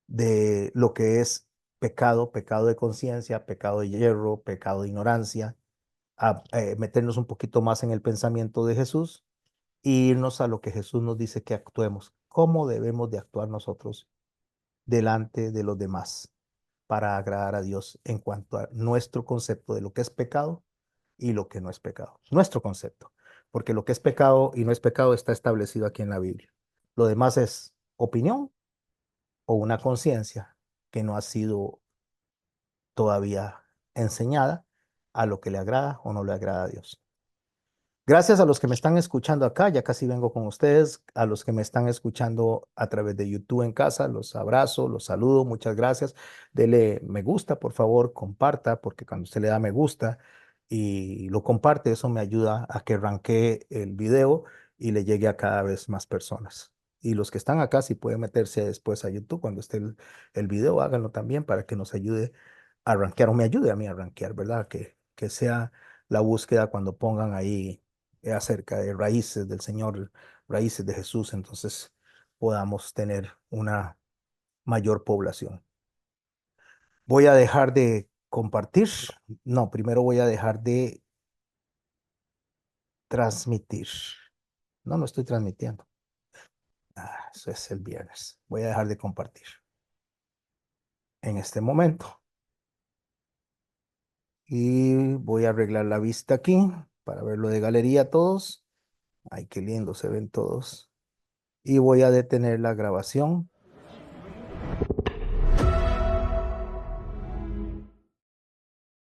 A: de lo que es pecado, pecado de conciencia, pecado de hierro, pecado de ignorancia, meternos un poquito más en el pensamiento de Jesús e irnos a lo que Jesús nos dice que actuemos, cómo debemos de actuar nosotros delante de los demás para agradar a Dios en cuanto a nuestro concepto de lo que es pecado y lo que no es pecado. Nuestro concepto, porque lo que es pecado y no es pecado está establecido aquí en la Biblia. Lo demás es opinión o una conciencia que no ha sido todavía enseñada a lo que le agrada o no le agrada a Dios. Gracias a los que me están escuchando acá, ya casi vengo con ustedes, a los que me están escuchando a través de YouTube en casa, los abrazo, los saludo, muchas gracias. Dele me gusta, por favor, comparta, porque cuando usted le da me gusta y lo comparte, eso me ayuda a que ranquee el video y le llegue a cada vez más personas. Y los que están acá, si pueden meterse después a YouTube cuando esté el video, háganlo también para que nos ayude a rankear o me ayude a mí a rankear, ¿verdad? Que sea la búsqueda cuando pongan ahí acerca de raíces del Señor, raíces de Jesús, entonces podamos tener una mayor población. Voy a dejar de compartir. No, primero voy a dejar de transmitir. No, no estoy transmitiendo. Eso es el viernes. Voy a dejar de compartir en este momento. Y voy a arreglar la vista aquí para verlo de galería todos. Ay, qué lindo se ven todos. Y voy a detener la grabación